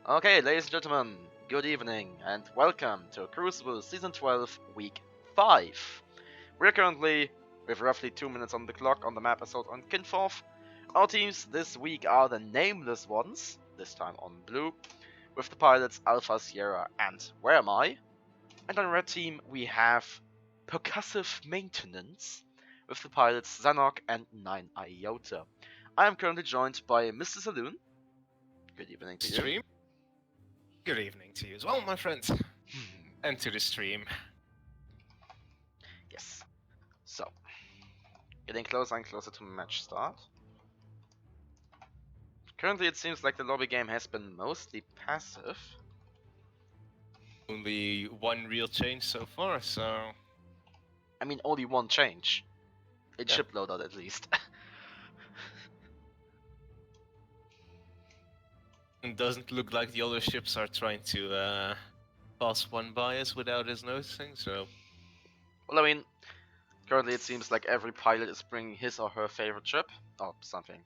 Okay, ladies and gentlemen, good evening and welcome to Crucible Season 12, Week 5. We're currently with roughly 2 minutes on the clock on the map assault on Kinforth. Our teams this week are the Nameless ones, this time on blue, with the pilots Alpha, Sierra and Where Am I? And on red team we have Percussive Maintenance, with the pilots Zanok and 9 Iota. I am currently joined by Mr. Saloon. Good evening to you. Stream? Good evening to you as well, my friends. And to the stream. Yes. So, getting closer and closer to match start. Currently it seems like the lobby game has been mostly passive. Only one real change so far, so... I mean, only one change. It Yeah. ship loadout at least. It doesn't look like the other ships are trying to pass one by us without us noticing, so... Well, I mean, currently it seems like every pilot is bringing his or her favorite ship. Or something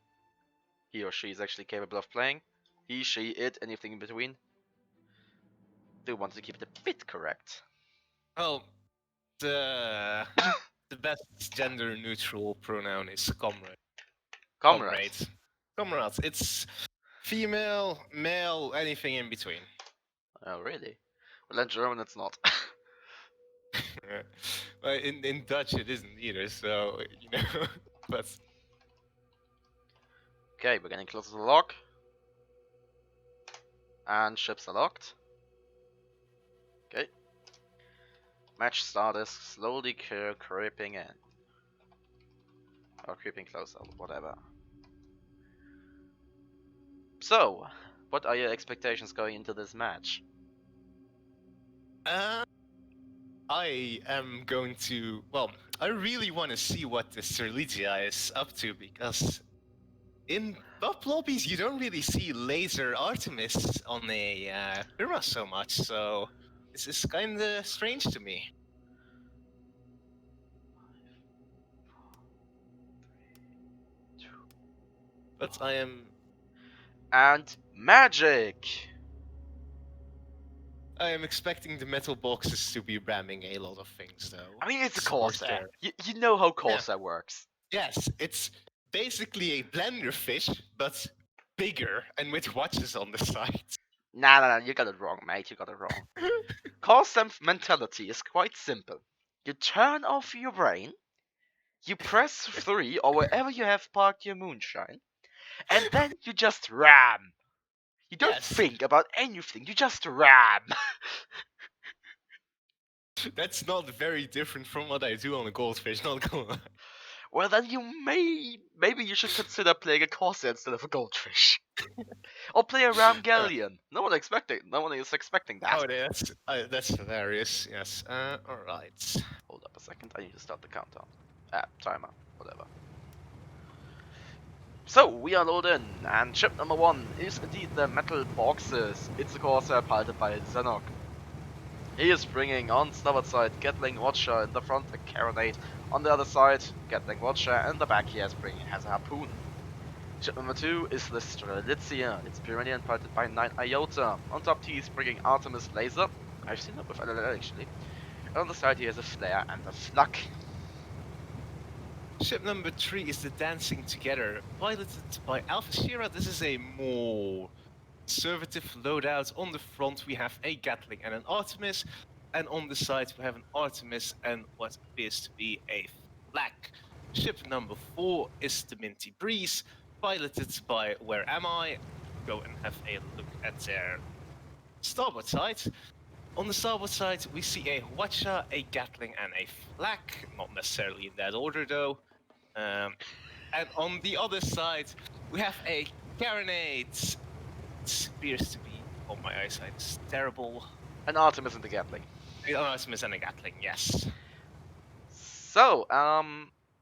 he or she is actually capable of playing. He, she, it, anything in between. Do want to keep it a bit correct. Well, the best gender-neutral pronoun is comrade. Comrade. Comrades. It's female, male, anything in between. Oh, really? Well, in German it's not. Well, in Dutch it isn't either, so, you know, but... Okay, we're getting closer to the lock. And ships are locked. Okay. Match start is slowly creeping in. Or creeping closer, whatever. So, what are your expectations going into this match? I am going to... Well, I really want to see what the Serligia is up to, because in top lobbies you don't really see laser Artemis on a Hura so much, so this is kind of strange to me. But I am... And magic! I am expecting the metal boxes to be ramming a lot of things, though. I mean, it's a Of course Corsair. You know how Corsair works. Yes, it's basically a blender fish, but bigger and with watches on the side. Nah, you got it wrong, mate. You got it wrong. Corsair mentality is quite simple. You turn off your brain, you press 3 or wherever you have parked your moonshine, and then you just ram. You don't Yes. think about anything, you just ram. That's not very different from what I do on a goldfish, not gonna lie. Well, then maybe you should consider playing a Corsair instead of a Goldfish, or play a Ram Galleon. No one is expecting that. Oh, that's hilarious. Yes. All right. Hold up a second. I need to start the countdown. Timer. Whatever. So we are loaded in, and ship number 1 is indeed the metal boxes. It's a Corsair piloted by Zanok. He is bringing on starboard side Gatling Watcher, in the front a Carronade, on the other side Gatling Watcher, and in the back he has a harpoon. Ship number 2 is the Strelitzia. It's Pyrenean piloted by 9 Iota. On top he is bringing Artemis Laser. I've seen it with LLL actually. And on the side he has a Flare and a Flak. Ship number 3 is the Dancing Together, piloted by Alpha Sierra. This is a more conservative loadout. On the front we have a Gatling and an Artemis, and on the side we have an Artemis and what appears to be a Flak. Ship number 4 is the Minty Breeze, piloted by Where Am I? Go and have a look at their starboard side. On the starboard side, we see a Watcha, a Gatling, and a Flak. Not necessarily in that order, though. And on the other side, we have a Carronade. It appears to be... Oh, my eyesight is terrible. An Artemis and the Gatling. An Artemis and a Gatling, yes. So,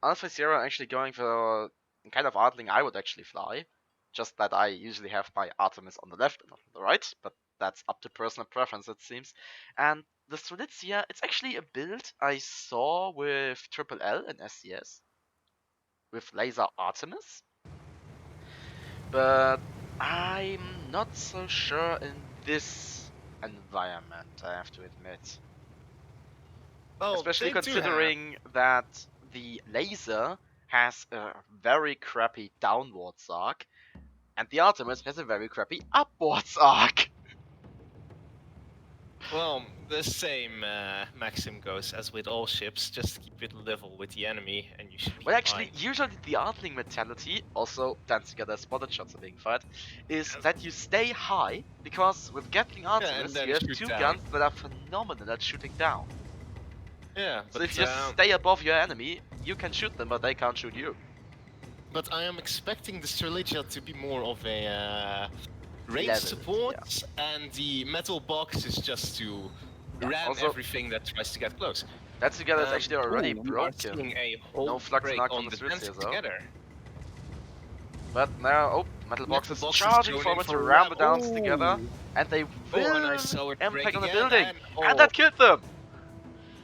Alpha Sierra actually going for kind of Artling I would actually fly. Just that I usually have my Artemis on the left and not on the right, but that's up to personal preference, it seems. And the Strelitzia, it's actually a build I saw with Triple L and SCS, with Laser Artemis. But I'm not so sure in this environment, I have to admit. Well, Especially they do have- considering that the laser has a very crappy downwards arc, and the Artemis has a very crappy upwards arc. Well, the same maxim goes as with all ships, just keep it level with the enemy and you should be Well, actually, fine. usually the Artling mentality, also dance together spotted shots are being fired, is Yes. that you stay high, because with Gatling Artemis, then you have shoot two down. guns that are phenomenal at shooting down. Yeah, So but, if you just stay above your enemy, you can shoot them, but they can't shoot you. but I am expecting the Streligia to be more of a range Leveled, support, and the metal box is just to ram also- everything that tries to get close. That together is actually already We are broken. seeing a whole No flux break knock on from the the Streligia, dancing though. together. But now, oh, Metal Box Metal is Box is charging going forward in to for a ram ram. the downs together, Ooh. and they Oh, will and I saw it break impact on the again, building, and that killed them!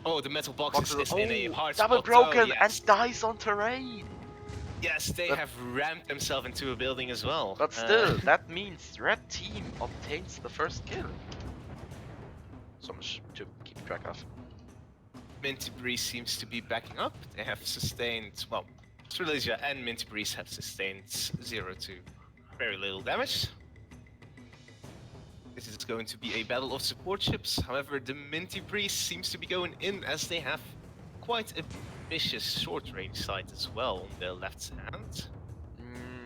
Oh, the metal box Box is in a hard double spot. broken Oh, yes. and dies on terrain! Yes, they But- have rammed themselves into a building as well. But still, that means Red Team obtains the first kill. So much to keep track of. Minty Breeze seems to be backing up. They have sustained, well, Streligia and Minty Breeze have sustained 0 to very little damage. This is going to be a battle of support ships. However, the Minty Breeze seems to be going in as they have quite a vicious short range sight as well on their left hand.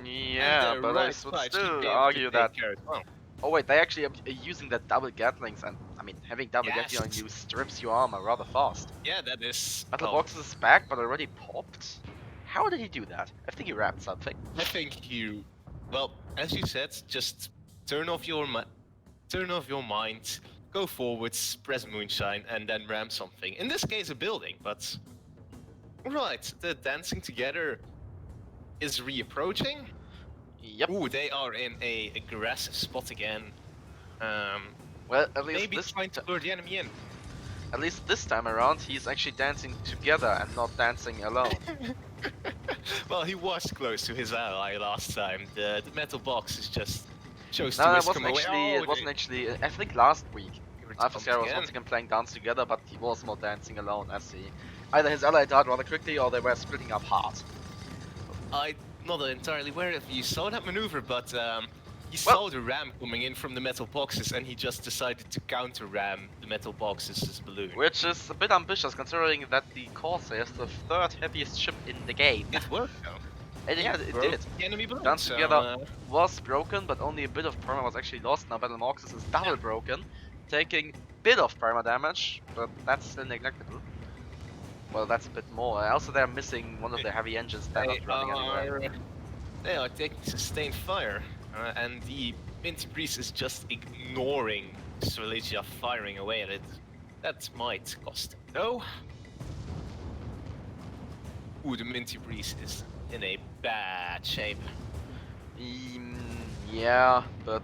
Yeah, And but their I right would side should still be able to argue take that. care as well. Oh wait, they actually are using that double Gatlings, and I mean, having double Yes. Gatling on you strips your armor rather fast. Yeah, that is. Metal well, Box is back, but already popped. How did he do that? I think he rammed something. I think you, well, as you said, just turn off your mind, go forwards, press moonshine, and then ram something. In this case, a building. But right, the dancing together is reapproaching. Yep. Ooh, they are in a aggressive spot again. Well, at least Maybe this trying to lure the enemy in. At least this time around, he's actually dancing together and not dancing alone. Well, he was close to his ally last time. The metal box is just chose No, to it whisk wasn't him away. actually. Oh, It wasn't actually. I think last week, Alpha once Sierra was again. once again playing dance together, but he was more dancing alone, as he either his ally died rather quickly or they were splitting up hard. I'm not entirely aware if you saw that maneuver, but he Well- saw the ram coming in from the metal boxes, and he just decided to counter ram the metal boxes as balloon. Which is a bit ambitious considering that the Corsair is the third heaviest ship in the game. It worked though. And yeah, it Broke did. The enemy balloon. Dance so, together was broken, but only a bit of perma was actually lost. Now Battle Moxus is double broken, taking bit of perma damage, but that's still neglectable. Well, that's a bit more. Also, they're missing one of their heavy engines. They're They not running anywhere. they are taking sustained fire, and the Minty Breeze is just ignoring Streligia firing away at it. That might cost him. No. Ooh, the Minty Breeze is in a bad shape. Yeah, but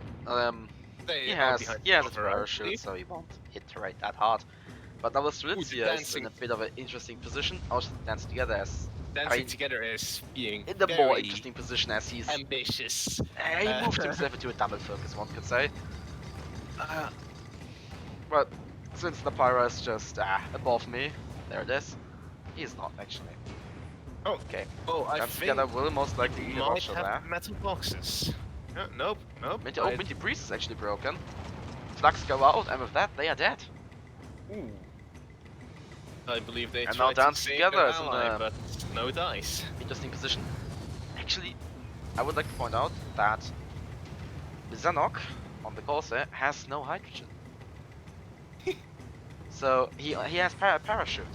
They he are has behind his cover, I parachute, believe. so he won't hit right that hard. But now Ooh, Streligia is in dancing. a bit of an interesting position. Also, dance together as Dancing mean, together is being in the very more interesting position as he's ambitious. he moved himself into a double focus, one could say. But since the Pyro is just above me, there it is. He's not actually. Oh, Okay. oh, I Dance think together will most likely be a might watcher have there. metal boxes. Nope, nope. Minty Priest is actually broken. Flux go out, and with that, they are dead. Ooh. I believe they And now tried to dance save together their is in ally, a- but no dice. Interesting position. Actually, I would like to point out that Zanok on the Corsair has no hydrogen. So he has parachute,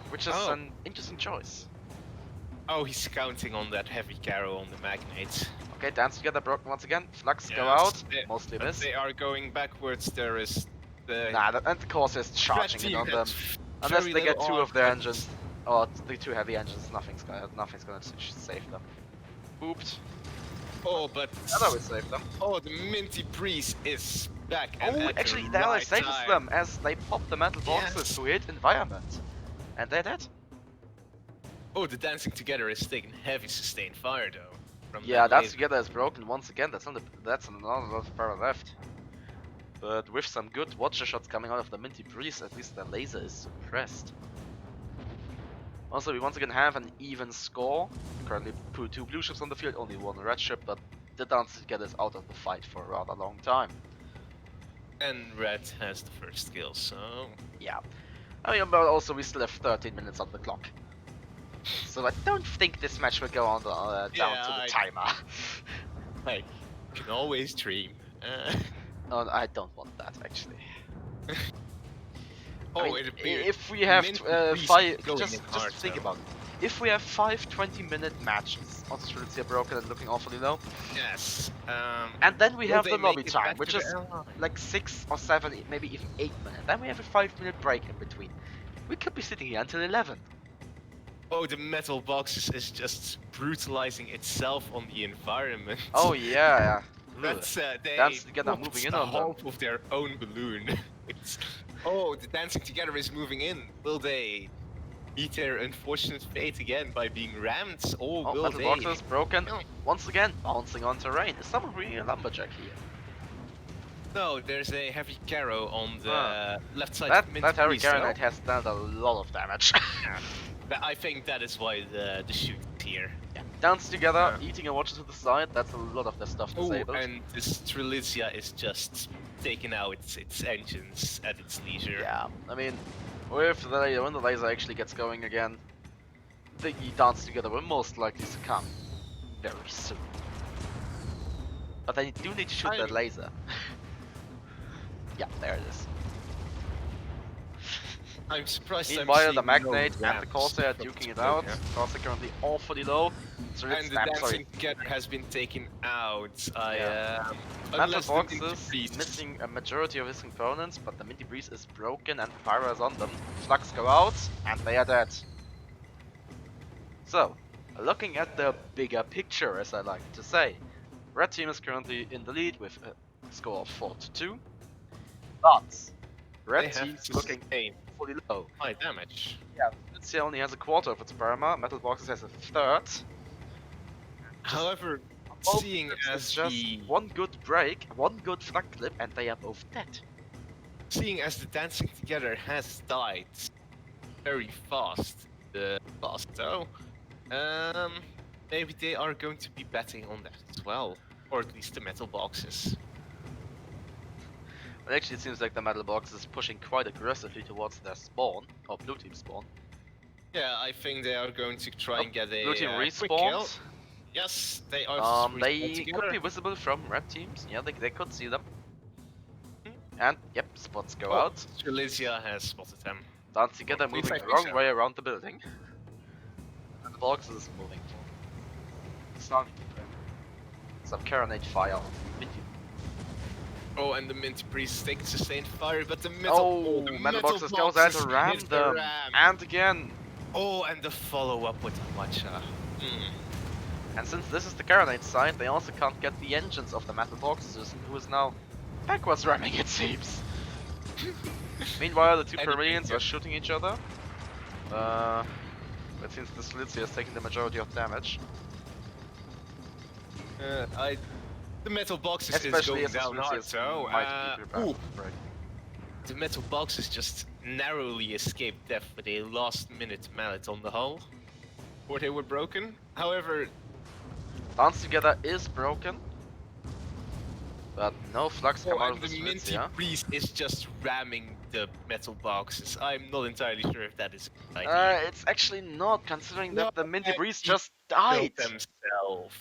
which is Oh. an interesting choice. Oh, he's counting on that heavy carrow on the magnate. Okay, dance together broken once again. Flux go Yes, out, they- mostly But miss. they are going backwards. There is the And the Corsair is charging in on them. Unless they get two of their engines, or the two heavy engines, nothing's gonna save them. Ooped. Oh, but I know it saved them. oh, the Minty Breeze is back. And Oh, at the actually, that only right saves time. them as they pop the metal boxes Yes. to hit environment, and they're dead. Oh, the dancing together is taking heavy sustained fire though. From Yeah, that Dance laser. Together is broken once again. That's another lot of power left. But with some good watcher shots coming out of the Minty Breeze, at least the laser is suppressed. Also, we once again have an even score. Currently 2 blue ships on the field, only 1 red ship, but the Dancing Together is out of the fight for a rather long time. And red has the first kill, so... Yeah. I mean, but also we still have 13 minutes on the clock. So I don't think this match will go on down to the timer. Like, you can always dream. No, I don't want that, actually. Oh, I mean, it appears. if we have just hard, think though. about it. If we have 5 20-minute matches, also Crewcible broken and looking awfully low, Yes. and then we will have they the make lobby it time, back which to the is airline? like 6 or 7, maybe even 8 minutes. Then we have a 5-minute break in between. We could be sitting here until 11. Oh, the metal box is just brutalizing itself on the environment. Oh yeah. That's they Dancing Together popped moving in the on them. half of their own balloon. Oh, the Dancing Together is moving in. Will they meet their unfortunate fate again by being rammed, or will Metal they? boxes broken. No. Once again, bouncing on terrain. Is someone bringing a lumberjack here? No, there's a heavy Caro on the left side. That of Mint Harry Breeze, though. Knight has done a lot of damage. Yeah. But I think that is why the shoot here. Yeah. Dancing Together, eating a watcher to the side. That's a lot of their stuff Oh, disabled. and this Trilizia is just taking out its engines at its leisure. Yeah, I mean, when the laser actually gets going again, the Dancing Together will most likely succumb very soon. But they do need to shoot that laser. Yeah, there it is. I'm surprised. Meanwhile, I'm the seeing Magnate no and the Corsair are ramps duking it from out. Trilizia. Corsair currently awfully low. So And the Dancing Together has been taken out. Metal Unless the Box Minty is Breeze- missing a majority of his components, but the Minty Breeze is broken and Pyro is on them. Flux go out, and they are dead. So, looking at the bigger picture, as I like to say, Red Team is currently in the lead with a score of 4-2. But Red They have Team's to looking sustain fully low. high damage. Yeah, Crewcible only has a quarter of its parama, Metal Boxes has a third. However, Both seeing clips as is just the one good break, one good flak clip, and they are both dead. Dancing Together has died very fast, though, maybe they are going to be betting on that as well, or at least the Metal Boxes. But actually, it seems like the Metal Box is pushing quite aggressively towards their spawn, or Blue Team spawn. Yeah, I think they are going to try and get a Blue Team quick kill. respawned. Yes, they are. They could be visible from Red Teams. Yeah, they could see them. And, yep, spots go out. Trilizia has spotted them. Dance Together moving the wrong way around the building. And the box is moving forward. Starting to some Carronade fire. Oh, and the Mint Breeze taking sustained fire, but the metal Boxes goes out to ram them. And again. Oh, and the follow-up with the Watcha. And since this is the Carronade side, they also can't get the engines of the Metal Boxes, who is now backwards ramming, it seems. Meanwhile, the two Peruvians are shooting each other. But since the Slitzy is taking the majority of damage. The Metal Boxes Especially is going down hard, so the Metal Boxes just narrowly escaped death with a last-minute mallet on the hull, or they were broken. However, Dance Together is broken, but no flux come out of the Slits, Minty Breeze is just ramming the Metal Boxes. I'm not entirely sure if that is a good idea. It's actually not, considering that the Minty Breeze just died themselves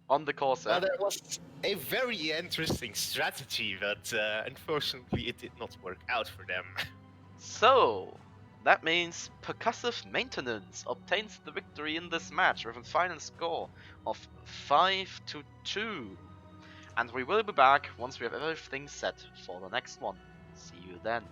on the Corsair. Now, that was a very interesting strategy, but unfortunately it did not work out for them. So, that means Percussive Maintenance obtains the victory in this match with a final score of 5-2. And we will be back once we have everything set for the next one. See you then.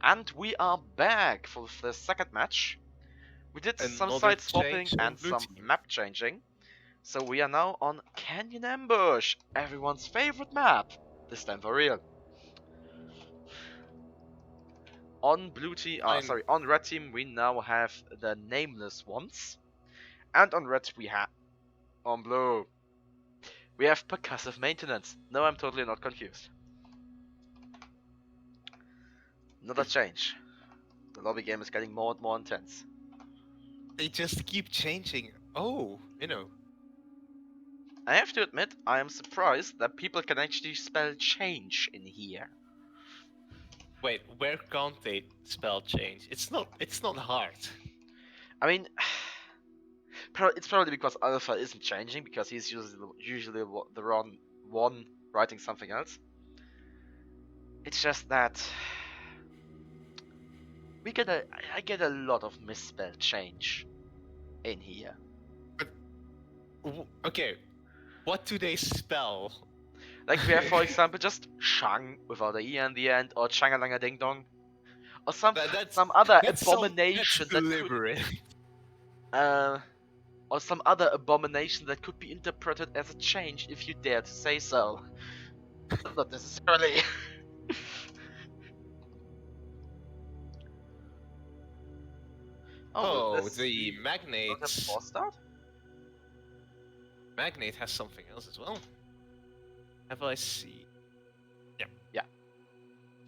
And we are back for the second match. We did some Another side swapping change on and blue some team. map changing. So we are now on Canyon Ambush, everyone's favorite map. This time for real. On blue team, on red team we now have the nameless ones. And on red we have, on blue, we have percussive maintenance. No, I'm totally not confused. Another change. The lobby game is getting more and more intense. They just keep changing. Oh, you know. I have to admit, I am surprised that people can actually spell change in here. Wait, where can't they spell change? It's not hard. I mean, it's probably because Alpha isn't changing, because he's usually the wrong one writing something else. It's just that I get a lot of misspelled change in here. Okay, what do they spell? Like we have, for example, just Shang without a E in the end, or Changalanga Ding Dong, or some other abomination that's deliberate. Or some other abomination that could be interpreted as a change if you dare to say so. Not necessarily. The Magnate. Start? Magnate has something else as well. Have I seen? Yeah.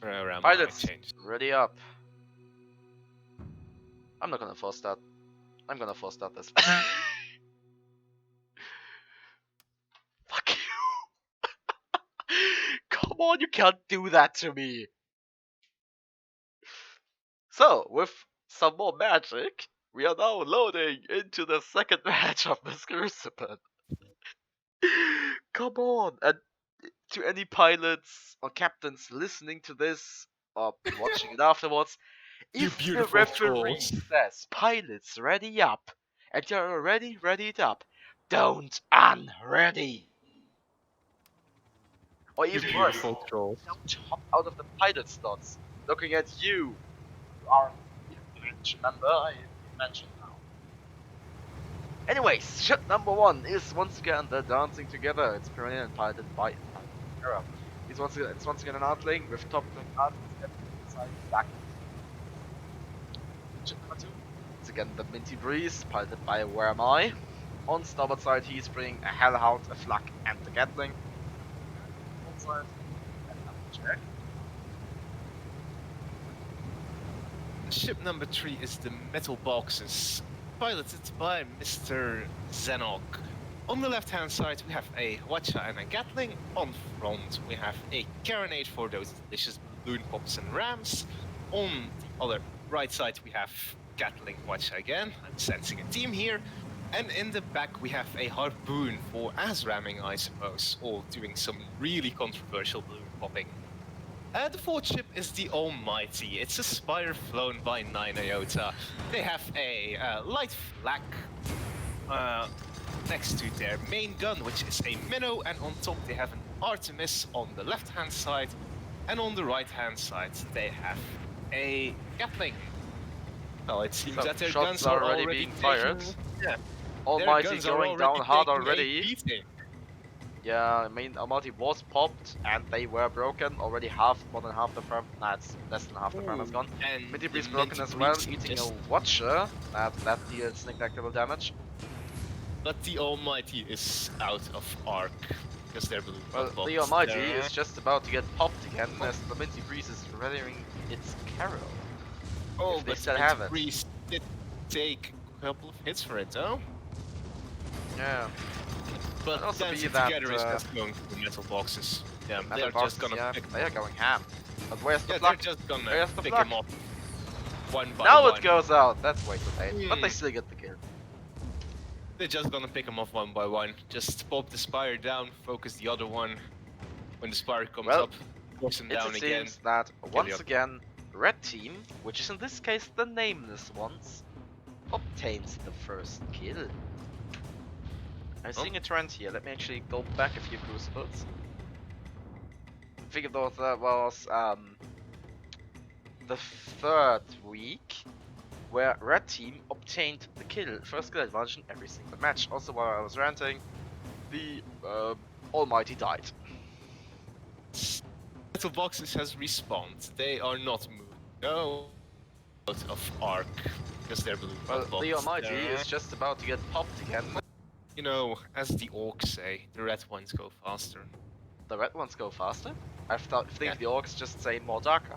Around Pilots, change. ready up. I'm not gonna force start. I'm gonna force start this. Fuck you! Come on, you can't do that to me! So, with some more magic, we are now loading into the second match of this Crewcible. Come on! And to any pilots or captains listening to this or watching it afterwards, if the referee says pilots ready up and you're already readied up, don't unready. Or even worse, don't hop out of the pilot slots looking at you. You are a bench member, I mentioned now. Anyways, ship number 1 is once again the Dancing Together. It's perennial and piloted by Era. It's once again an outling with top wing art inside back. Ship number 2. It's again the Minty Breeze, piloted by Where Am I? On starboard side he's bringing a Hellhound, a Flak and the Gatling. On side, check. Ship number 3 is the Metal Boxes, piloted by Mr. Zenok. On the left hand side we have a Watcha and a Gatling. On front we have a Carronade for those delicious balloon pops and rams. On the other right side we have Gatling Watcha again. I'm sensing a team here. And in the back we have a Harpoon for ass ramming, I suppose, or doing some really controversial balloon popping. The fourth ship is the Almighty. It's a Spire flown by 9 Iota. They have a light flak next to their main gun, which is a minnow, and on top they have an Artemis on the left hand side, and on the right hand side they have a Gatling. Well, it seems that their guns are already being fired. Yeah. Almighty going down hard already. Yeah, I mean, Almighty was popped and they were broken. Already more than half the firm. Nah, it's less than half the firm is gone. And Minty Breeze broken as well, eating a Watcher. That deals neglectable damage. But the Almighty is out of arc because they're blue. Well, the Almighty is just about to get popped again as the Minty Breeze is readying its carol. Oh, if they but still have it. Breeze did take a couple of hits for it, though. Yeah. But Dancing Together is just going to the Metal Boxes. Yeah, they're just gonna pick they are going ham. But where's the they're just gonna pick them up one by now one. It goes out. That's way too late. But they still get the kill. They're just gonna pick them off one by one. Just pop the Spire down, focus the other one. When the Spire comes up, force them down again. It seems that once again, Red Team, which is in this case the nameless ones, obtains the first kill. I'm seeing a trend here. Let me actually go back a few Crucibles. I think that was the third week where Red Team obtained the first kill advantage in every single match. Also, while I was ranting, the Almighty died. Metal Boxes has respawned. They are not moved. No, out of arc because they're blue. Well, but the Almighty is just about to get popped again. You know, as the orcs say, the red ones go faster. The red ones go faster? I think Yeah. the orcs just say more darker.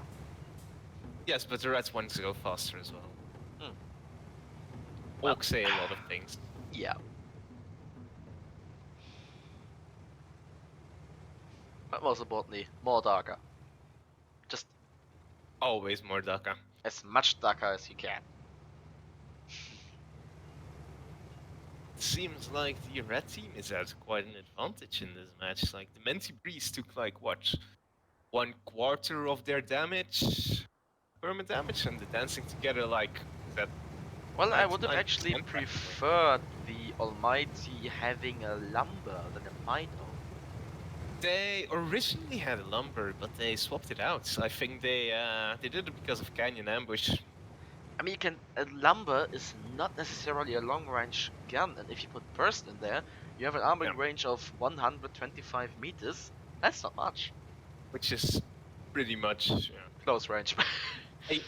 Yes, but the red ones go faster as well. Well, Orcs say a lot of things. Yeah. But most importantly, more darker. Just Always more Daka. as much darker as you can. Seems like the red team is at quite an advantage in this match. Like the Menti Breeze took like what, 1/4 of their damage, permanent damage, and the dancing together like that. Well, I would have 99% actually practically. preferred the Almighty having a lumber than a Mino. They originally had a lumber, but they swapped it out. I think they did it because of Canyon Ambush. I mean, a lumber is not necessarily a long-range gun, and if you put burst in there, you have an arming range of 125 meters. That's not much. Which is pretty much Close range.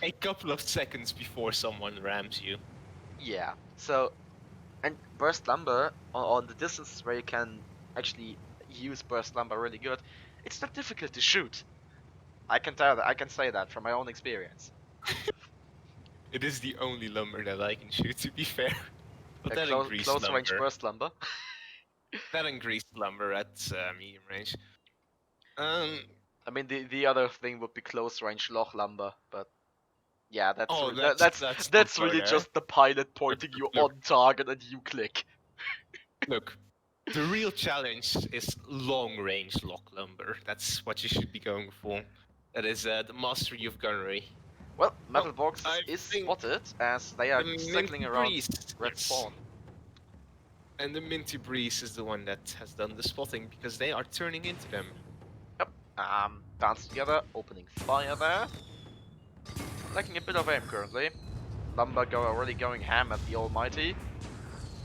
a couple of seconds before someone rams you. Yeah. So, and burst lumber on the distances where you can actually use burst lumber really good, it's not difficult to shoot. I can tell that. I can say that from my own experience. It is the only lumber that I can shoot, to be fair. But A that and greased close range lumber. burst lumber. That and greased lumber at medium range. I mean, the other thing would be close range loch lumber, but yeah, that's Oh, that's not really there. just the pilot pointing you Look. on target and you click. Look, the real challenge is long range lock lumber. That's what you should be going for. That is the mastery of gunnery. Well, Metal Box I is think spotted as they are the circling Minty around Breeze, red yes. spawn. And the Minty Breeze is the one that has done the spotting because they are turning into them. Dance together, opening fire there. Lacking a bit of aim currently. Lumber already going ham at the Almighty.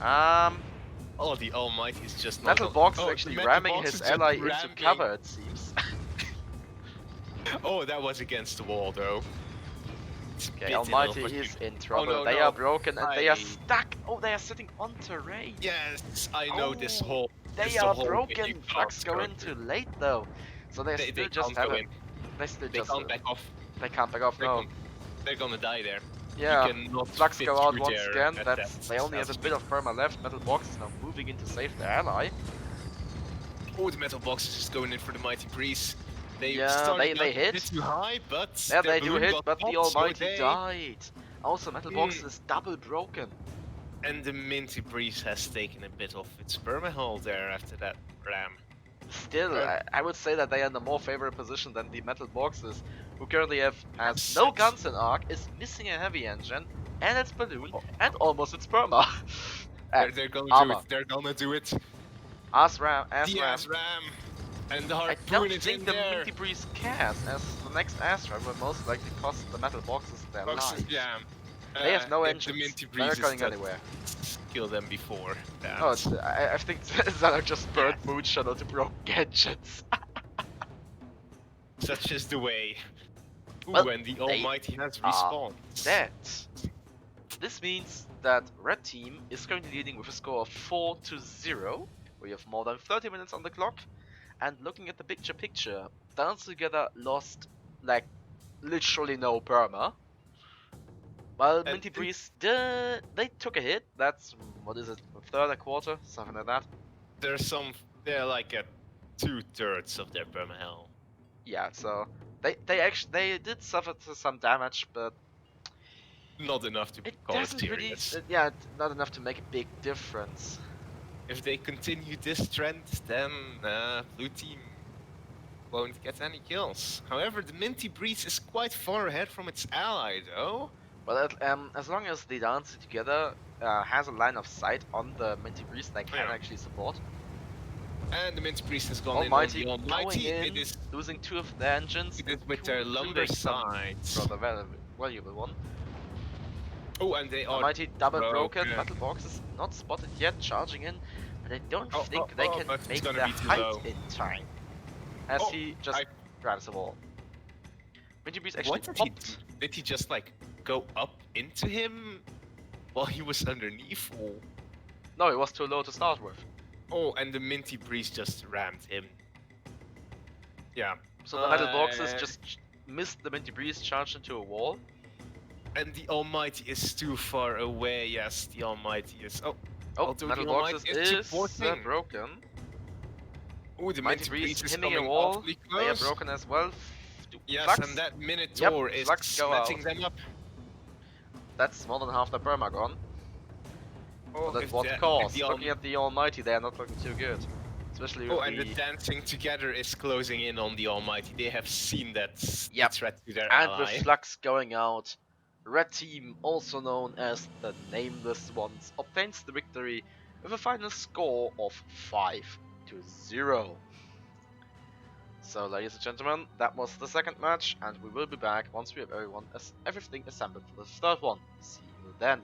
Oh, the Almighty is just not. Metal Box is the actually Metal ramming Box his is just ally into ramming- cover, it seems. Oh, that was against the wall though. It's Okay, bitten Almighty off. is in trouble. no, They no. are broken and they are I- stuck. Oh, they are sitting on terrain. Yes, I know this Oh, whole. They this are whole broken. bit you Trucks can't go in too late though, so they They still just can't have go it. in. They still They just can't back off. they can't back off. They're, No. gonna, they're gonna die there. Yeah. You cannot Slugs fit go out through once there again. at That's that they only have a bit of perma left. Metal Box is now moving in to save their ally. Oh, the Metal Box is just going in for the Mighty Breeze. They Yeah, started they out a hit. bit too high, but Yeah, their they do balloon hit, got but the popped, so Almighty they- died. Also, Metal Box is double broken. And the Minty Breeze has taken a bit off its permahull there after that ram. Still, Yeah. I would say that they are in a more favorable position than the Metal Boxes, who currently has Yes. no guns in arc, is missing a heavy engine, and its balloon, and almost its perma. They're gonna armor. do it. They're gonna do it. Ass ram, ass The ram. ass ram. And the I harpoon don't is think in the there. Minty Breeze cares, as the next ass ram will most likely cost the Metal Boxes their Boxes, lives. yeah. They have no if engines. The Minty They're Breeze not going is anywhere. kill them before that. Oh, I think Zana just burned Moonshot to broken engines. Such is the way. Ooh, Well, and the they Almighty has are respawned. That. This means that Red Team is currently leading with a score of 4-0. We have more than 30 minutes on the clock. And looking at the picture, Dance Together lost, like, literally no perma. While And Minty Breeze, they took a hit. That's, what is it, a third, a quarter? Something like that. They're like at 2/3 of their permahull. Yeah, so they did suffer some damage, but Not enough to it call it doesn't really, serious. yeah, not enough to make a big difference. If they continue this trend, then blue team won't get any kills. However, the Minty Breeze is quite far ahead from its ally, though. But as long as the Dance Together has a line of sight on the Minty Breeze, they can Yeah. actually support. And the Mint Priest has gone Almighty in on the going Almighty. in, It is losing 2 of their engines, with their lumber including some sides. rather valuable one. Oh, and they are Almighty double broken. broken. Battle box is not spotted yet, charging in, but I don't think they can but it's make gonna their be too height low. in time. As Oh, he just grabs the wall. Minty Breeze actually What did he do? popped. Did he just like go up into him while he was underneath? Or... No, it was too low to start with. Oh, and the Minty Breeze just rammed him. Yeah. So the metal boxes just missed the Minty Breeze, charged into a wall. And the Almighty is too far away. Yes, the Almighty is. Oh, Oh, metal boxes is broken. Oh, the Minty Minty Breeze Breeze is hitting a coming wall. awfully They are close. broken as well. Yes, Flux. and that Minotaur is splitting them up. That's more than half the perma gone. Oh, but at what cost? Looking at the Almighty, they are not looking too good. Especially with and the dancing together is closing in on the Almighty. They have seen that threat to their and ally. with Flux going out, Red Team, also known as the Nameless Ones, obtains the victory with a final score of 5-0. So, ladies and gentlemen, that was the second match, and we will be back once we have everything assembled for the third one. See you then.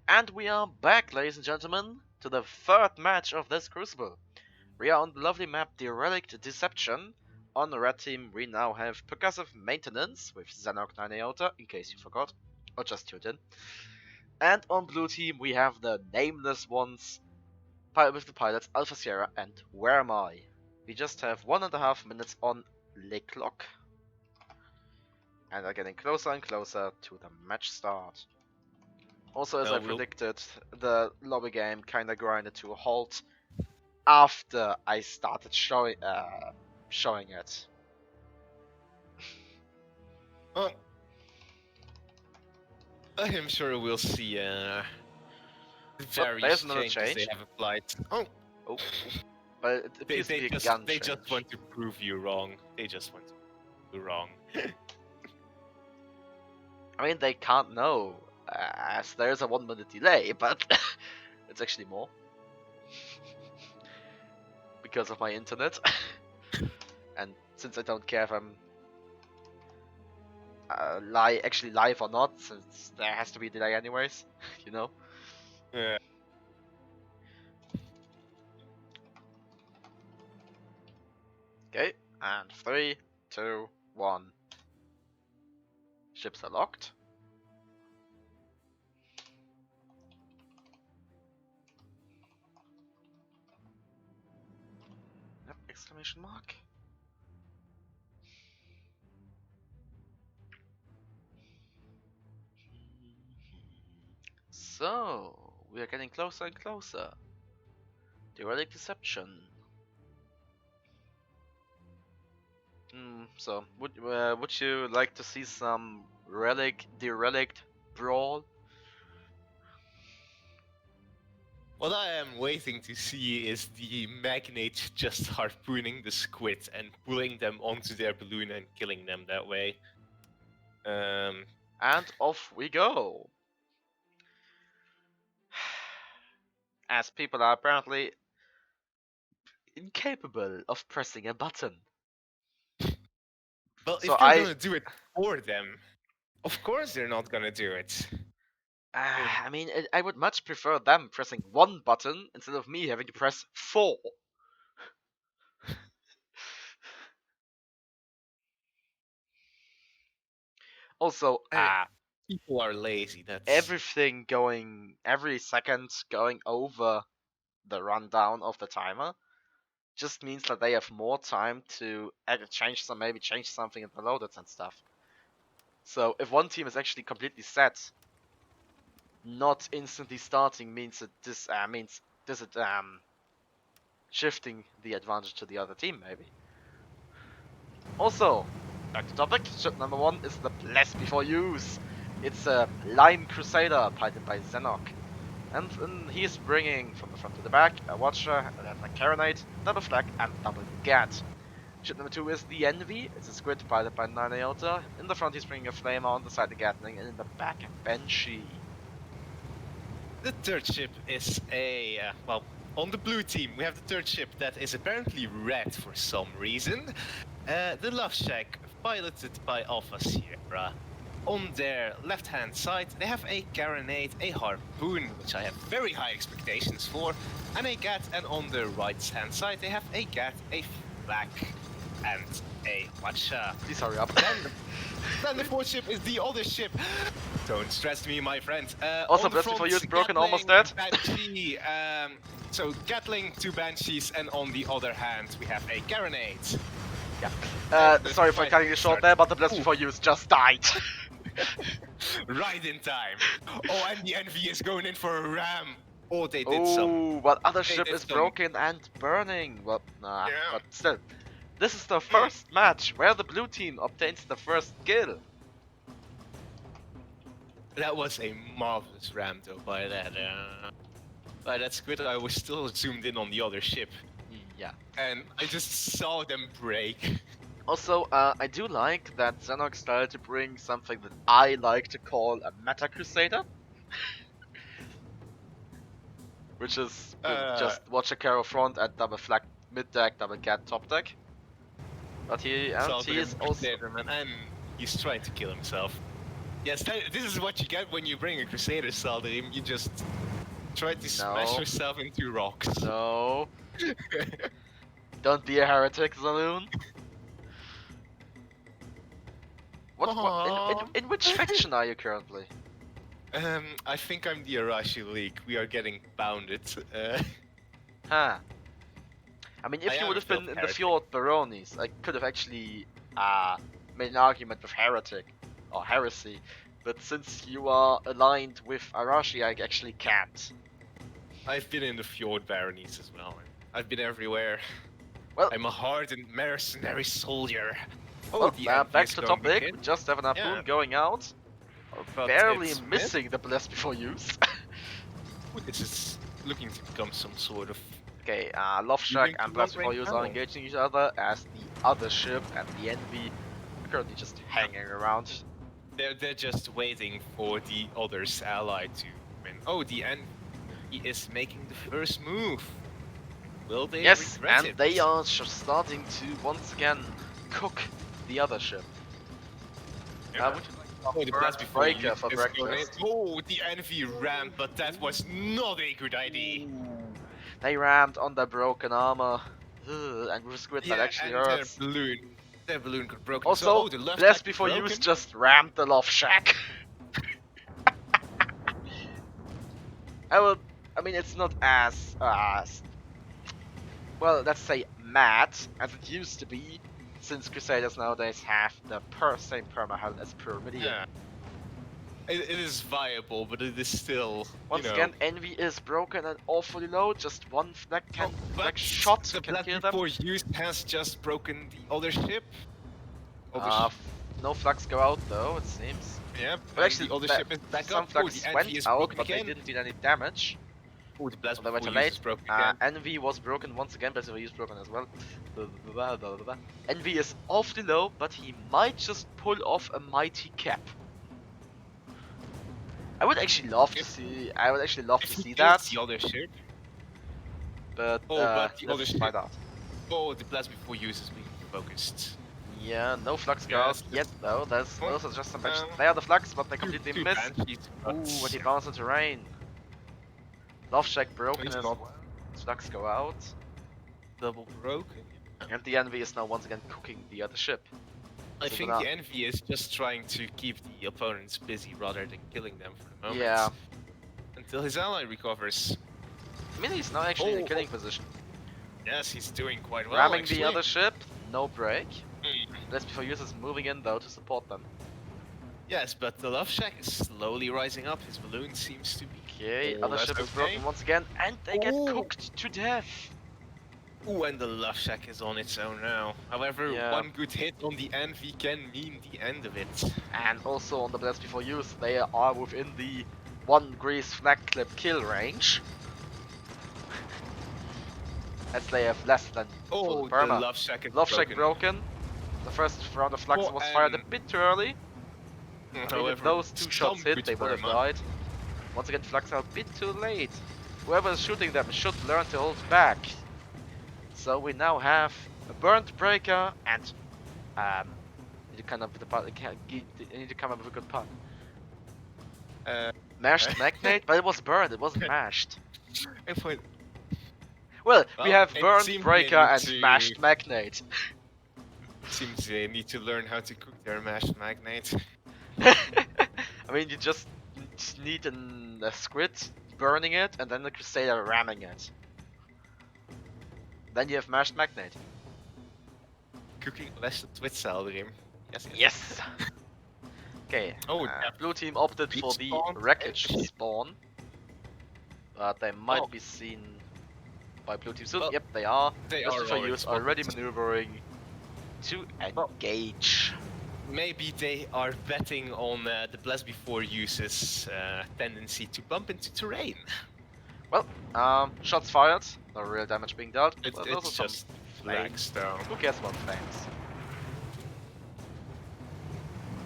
And we are back, ladies and gentlemen, to the third match of this Crucible. We are on the lovely map Derelict Deception. On the red team, we now have Percussive Maintenance with Xenok 9 Iota, in case you forgot, or just tuned in. And on blue team, we have the nameless ones, with the pilots Alpha Sierra and Where Am I? We just have 1.5 minutes on the clock. And are getting closer and closer to the match start. Also, as I predicted, the lobby game kinda grinded to a halt after I started showing it. Well, I am sure we'll see various changes change. they have applied. Oh, but it appears to be a gun they change. just want to prove you wrong. They just want to prove you wrong. I mean, they can't know, as there's a 1 minute delay, but it's actually more. Because of my internet. And since I don't care if I'm actually live or not, since there has to be a delay anyways, you know? Yeah. Okay, and 3, 2, 1. Ships are locked. Yep, exclamation mark. So, we are getting closer and closer. Derelict Deception. So, would you like to see some derelict brawl? What I am waiting to see is the magnates just harpooning the squid and pulling them onto their balloon and killing them that way. And off we go. As people are apparently incapable of pressing a button. Well, So if they're gonna do it for them, of course they're not gonna do it. I mean, I would much prefer them pressing one button instead of me having to press 4. Also, people are lazy. That's every second going over the rundown of the timer just means that they have more time to change something in the loadouts and stuff. So if one team is actually completely set, not instantly starting means shifting the advantage to the other team maybe. Also, back to topic, ship number 1 is the Blessed Before Use. It's a Line Crusader piloted by Xenok. And he's bringing from the front to the back a Watcher, a Carronite, double flag, and double Gat. Ship number 2 is the Envy. It's a Squid piloted by 9 Iota. In the front he's bringing a Flamer, on the side the Gatling, and in the back a Banshee. The third ship is a, well, on the blue team we have the third ship that is apparently red for some reason. The Love Shack, piloted by Alpha Sierra. On their left-hand side, they have a Carronade, a Harpoon, which I have very high expectations for, and a Gat, and on the right-hand side, they have a Gat, a Flak, and a Watcher. Please hurry up. Then the fourth ship is the other ship. Don't stress me, my friend. Also, Blessed Before Use broken, almost dead. Banshee, so Gatling, 2 Banshees, and on the other hand, we have a Carronade. Yeah. Sorry for cutting you short there, but the Blessed Before Use just died. Right in time. Oh, and the Envy is going in for a ram. Oh, they did some. But other ship is broken and burning. Well, nah, but still. This is the first match where the blue team obtains the first kill. That was a marvelous ram, though, by that squid. I was still zoomed in on the other ship. Yeah. And I just saw them break. Also, I do like that Xenok started to bring something that I like to call a Meta Crusader. Which is just Watcher Carro front and double flag mid deck, double Gat top deck. But he is also... And he's trying to kill himself. Yes, this is what you get when you bring a Crusader Saldrim. You just try to smash No. yourself into rocks. No. Don't be a heretic, Zaloon. In which faction are you currently? I think I'm the Arashi League. We are getting bounded. Huh. I mean, I if you am would a have been filth in the heretic. Fjord Baronies, I could have actually made an argument with heretic or heresy. But since you are aligned with Arashi, I actually can't. I've been in the Fjord Baronies as well. I've been everywhere. Well, I'm a hardened mercenary soldier. Oh, well, the envy back is to going topic. again. We just have an harpoon Yeah. going out. But Barely it's missing the blast before use. This is looking to become some sort of. Okay, Love You Shack think and you Blast want Before rank Use are battle? engaging each other as the other ship and the Envy are currently just hanging around. They're just waiting for the other's ally to win. Oh, the envy is making the first move. Will they Yes, regret and it? they are starting to once again cook the other ship. Yeah. Would you Oh, the like blast a before breaker you for is going in. breakfast? Oh, the envy rammed, but that was not a good idea. They rammed on their broken armor. Ugh, and with a squid that Yeah, actually and hurts. their balloon got broken. So, Also, oh, the left Blast side Before broken. Use just rammed the Love Shack. I mean, it's not as well, let's say mad as it used to be, since Crusaders nowadays have the same perma-health as Pyramidion. Yeah. It is viable, but it is still, Once again, Envy is broken and awfully low. Just one flag shot the can blast kill them. before use has just broken the other ship. No flags go out though, it seems. Yeah, But actually, the other ship is back some up. Oh, flags the went envy is out, broken but they again. didn't do any damage. Oh, the blast They were before too use late. is broken again. Envy was broken once again, but he is broken as well. Envy is awfully low, but he might just pull off a mighty cap. I would actually love to see. I would actually love to see that. The other ship. But but the other let's ship. find out. Oh, the blast before use is being focused. Yeah, no flux go out yet though. Those are just some. They are the flux, but they completely miss. Ooh, but he bounced into rain. Love Shack broken as well. Flux go out. Double broken. And the Envy is now once again cooking the other ship. I think the envy is just trying to keep the opponents busy rather than killing them for the moment. Yeah. Until his ally recovers. I mean, he's now actually in a killing position. Yes, he's doing quite well. Ramming actually. the other ship, no break. Mm. Blast Before Use is moving in though to support them. Yes, but the Love Shack is slowly rising up. His balloon seems to be. Okay, other ship is broken once again, and they get cooked to death. Ooh, and the Love Shack is on its own now. However, one good hit on the Envy can mean the end of it. And also on the Blast Before Use, they are within the 1 grease flag clip kill range. As they have less than full perma. The Love Shack is Love Shack broken. The first round of flux was fired a bit too early. However, if those 2 shots hit, they would have died. Once again, flux are a bit too late. Whoever is shooting them should learn to hold back. So we now have a burnt breaker and need to come up with a good pun. Mashed magnate, but it was burned. It wasn't mashed. Well, we have burnt breaker and mashed magnate. Seems they need to learn how to cook their mashed magnate. I mean, you just need a squid burning it and then the Crusader ramming it. Then you have mashed magnate. Cooking lessons with Saldrim. Yes. Yes. Okay. Blue team opted for the wreckage spawn, but they might be seen by blue team soon. Well, yep, they are. Just before use already maneuvering to engage. Maybe they are betting on the Blast Before Use's tendency to bump into terrain. Well, shots fired, no real damage being dealt. It's just flags though. Who cares about flames?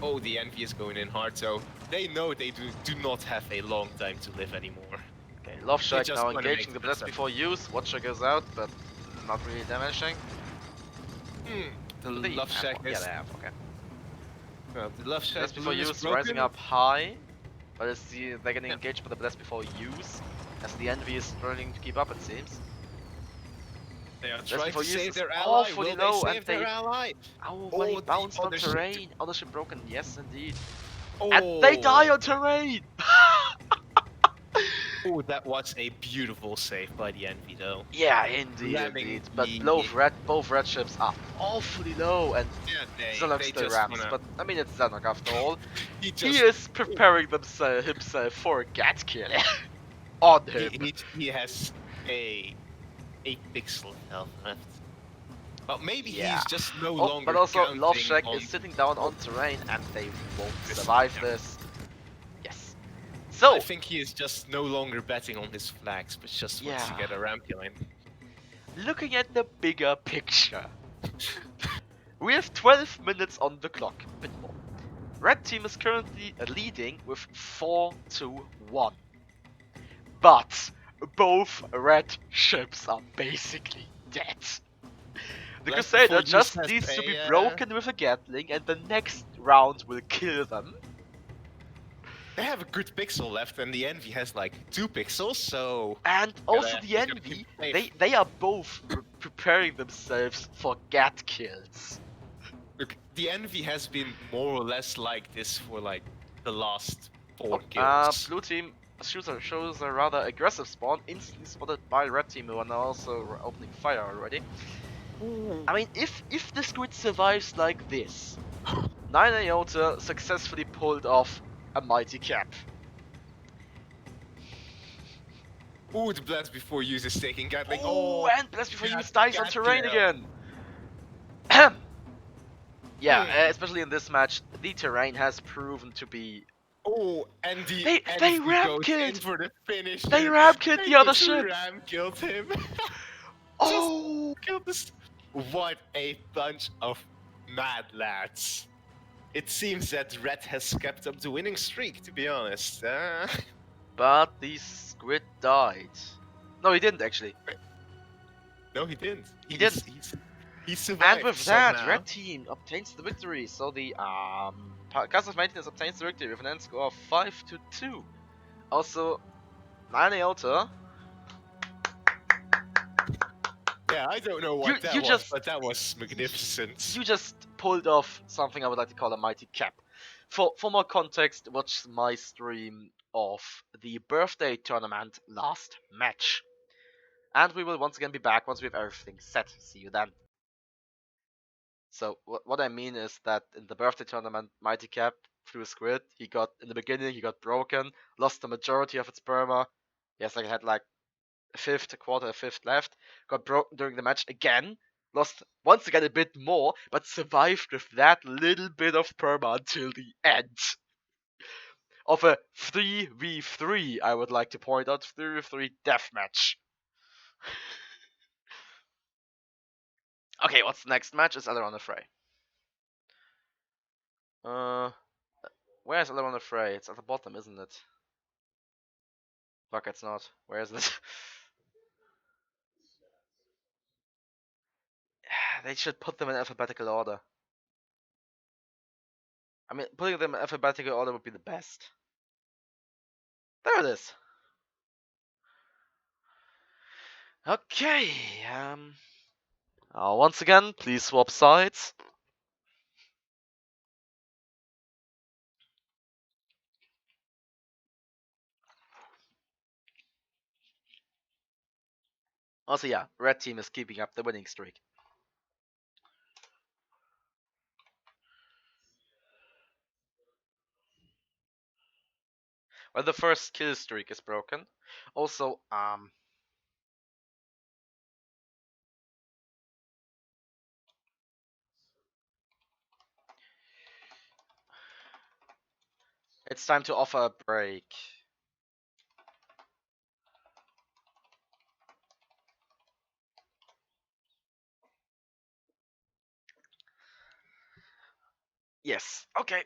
Oh, the Envy is going in hard, so they know they do not have a long time to live anymore. Okay, Love Shack now engaging the Blast Before Use. Watcher goes out, but not really damaging. The Love Shack is... Yeah, they have, okay. The left Blast side before balloon is use rising broken. up high, but they're getting Yeah. engaged by the blast before use, as the envy is struggling to keep up. It seems. They are Blast trying before to use save is their ally. awfully Will they low, and save their ally? oh, but he Oh, the bounced on other ship. terrain. Other ship broken. Yes, indeed. And they Oh, die on terrain. oh, that was a beautiful save by the Envy, though. Yeah, indeed, Ramming indeed. But the both red ships are awfully low, and yeah, Zanok they still just rams. wanna But I mean, it's Zanok after all. he He just is preparing himself for a gat kill on him. he has a 8 pixel of health left. But maybe Yeah. he's just no Oh, but longer also Love counting Shack on is sitting down oh, on terrain, and they won't this. survive Yeah. this. Yes. I So, think he is just no longer betting on his flags, but just wants to yeah. get a Rampion. Looking at the bigger picture, we have 12 minutes on the clock, a bit more. Red team is currently leading with 4-1. But both red ships are basically dead. The Blast Crusader before use just has needs to be a broken with a Gatling, and the next round will kill them. they have a good pixel left, and the Envy has like 2 pixels, so And also the he's gonna keep Envy, it safe. they are both preparing themselves for Gat kills. Look, the Envy has been more or less like this for like the last 4 Oh, kills. blue team shows a rather aggressive spawn, instantly spotted by red team, who are now also opening fire already. I mean, if the squid survives like this, 9 Iota successfully pulled off a mighty cap. Ooh, the blast before use is taking Gatling. Oh, Oh, and Blast Before Use dies on terrain kill. again. Yeah, especially in this match, the terrain has proven to be. Oh, and the They Envy ram goes in killed. for the finish. They ram killed They the other just ship. ram killed him. Just Oh, killed this. What a bunch of mad lads. It seems that Red has kept up the winning streak, to be honest. but the squid died. No, he didn't actually. No, he didn't. He didn't. He And survived with that, somehow. red team obtains the victory. So the Cast of Maintenance obtains the victory with an end score of 5-2. Also, 9 Iota. Yeah, I don't know what that You was, just but that was magnificent. you just pulled off something I would like to call a mighty cap. For more context, watch my stream of the birthday tournament last match. And we will once again be back once we have everything set. See you then. So what I mean is that in the birthday tournament, Mighty Cap flew a squid. He got in the beginning he got broken, lost the majority of its perma. Yes, I had like a quarter, a fifth left. Got broken during the match again. Lost once again a bit more, but survived with that little bit of perma until the end. Of a 3v3, I would like to point out, 3v3 deathmatch. Okay, what's the next match? Is Elrond Fray. Uh, where's Elrond Fray? It's at the bottom, isn't it? Fuck, it's not. Where is it? They should put them in alphabetical order. I mean, putting them in alphabetical order would be the best. There it is. Okay. Once again, please swap sides. Also, yeah, red team is keeping up the winning streak. Well, the first kill streak is broken. Also, it's time to offer a break. Yes. Okay.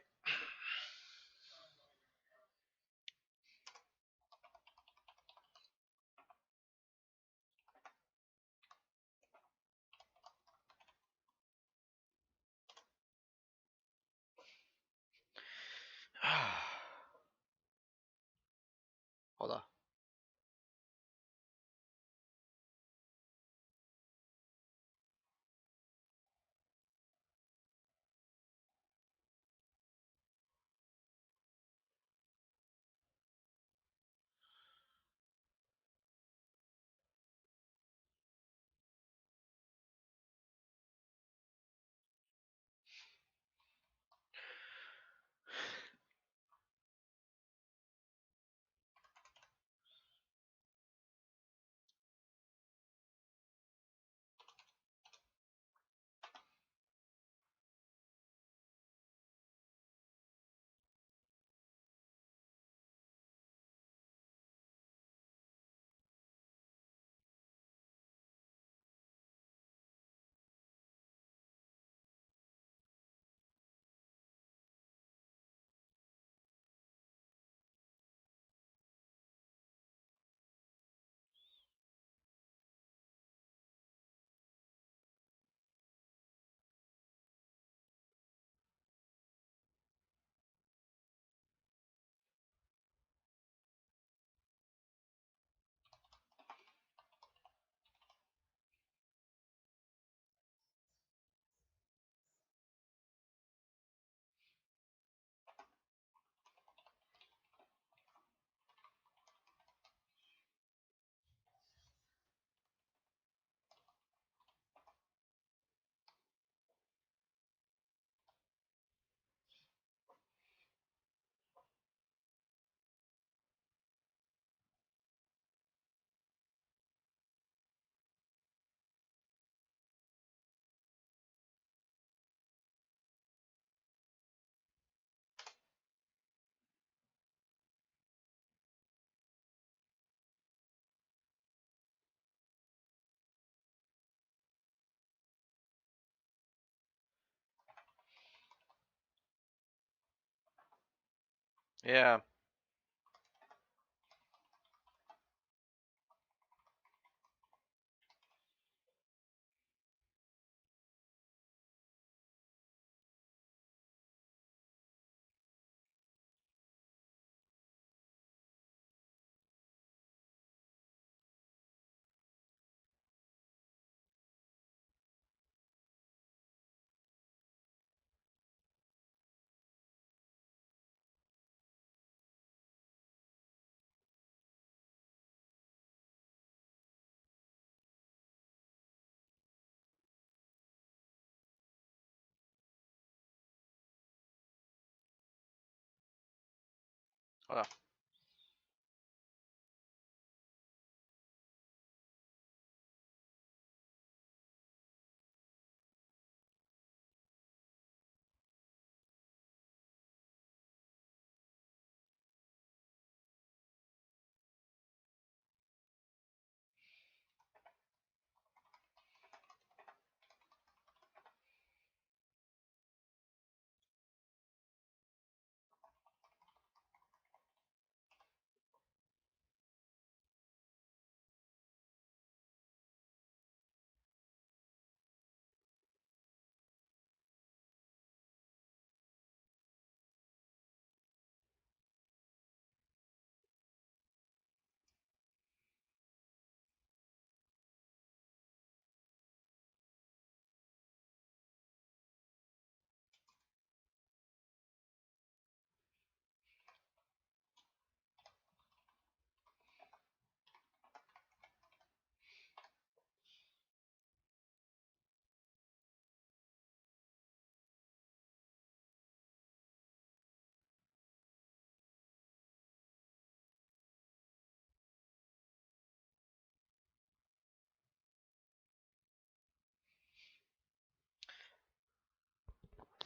Yeah.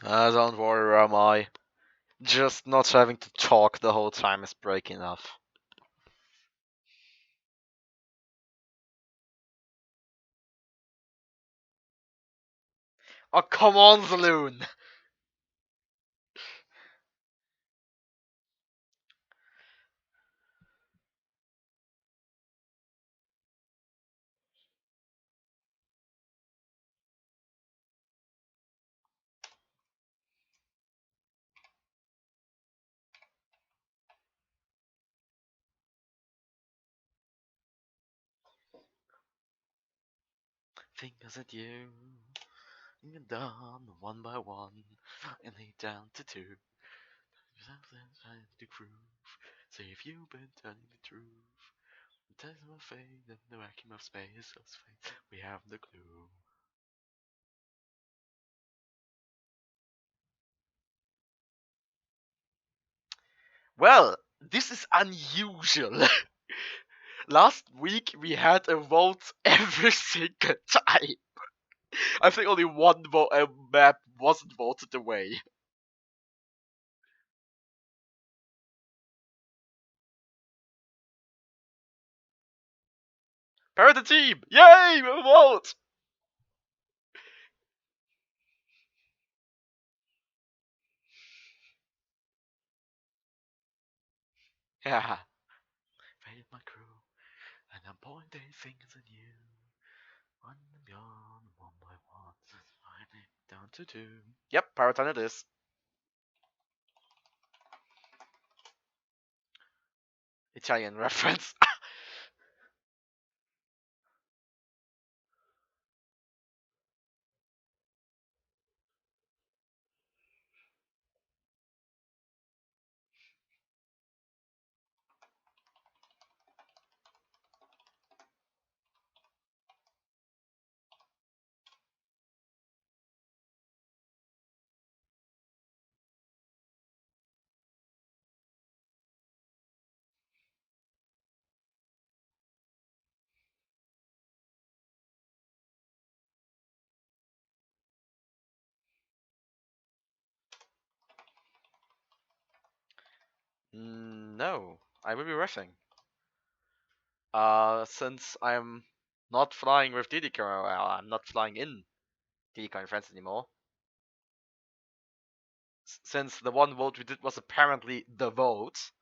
Uh, don't worry, Ramai. Just not having to talk the whole time is breaking enough. Oh, come on, Zaloon! Fingers at you, and you're done one by one, and they down to two. The groove. Say if you've been telling the truth. The test of fate and the vacuum of space, we have the clue. Well, this is unusual. Last week we had a vote every single time. I think only one map wasn't voted away. Parent team! Yay! A vote! Yeah. Fade my crew, and I'm pointing fingers at you. One and beyond, one by one, down to two. Yep, Paraton it is. Italian reference. No, I will be refing. Since I'm not flying with DDK, well, I'm not flying in DDK and friends anymore. since the one vote we did was apparently the vote.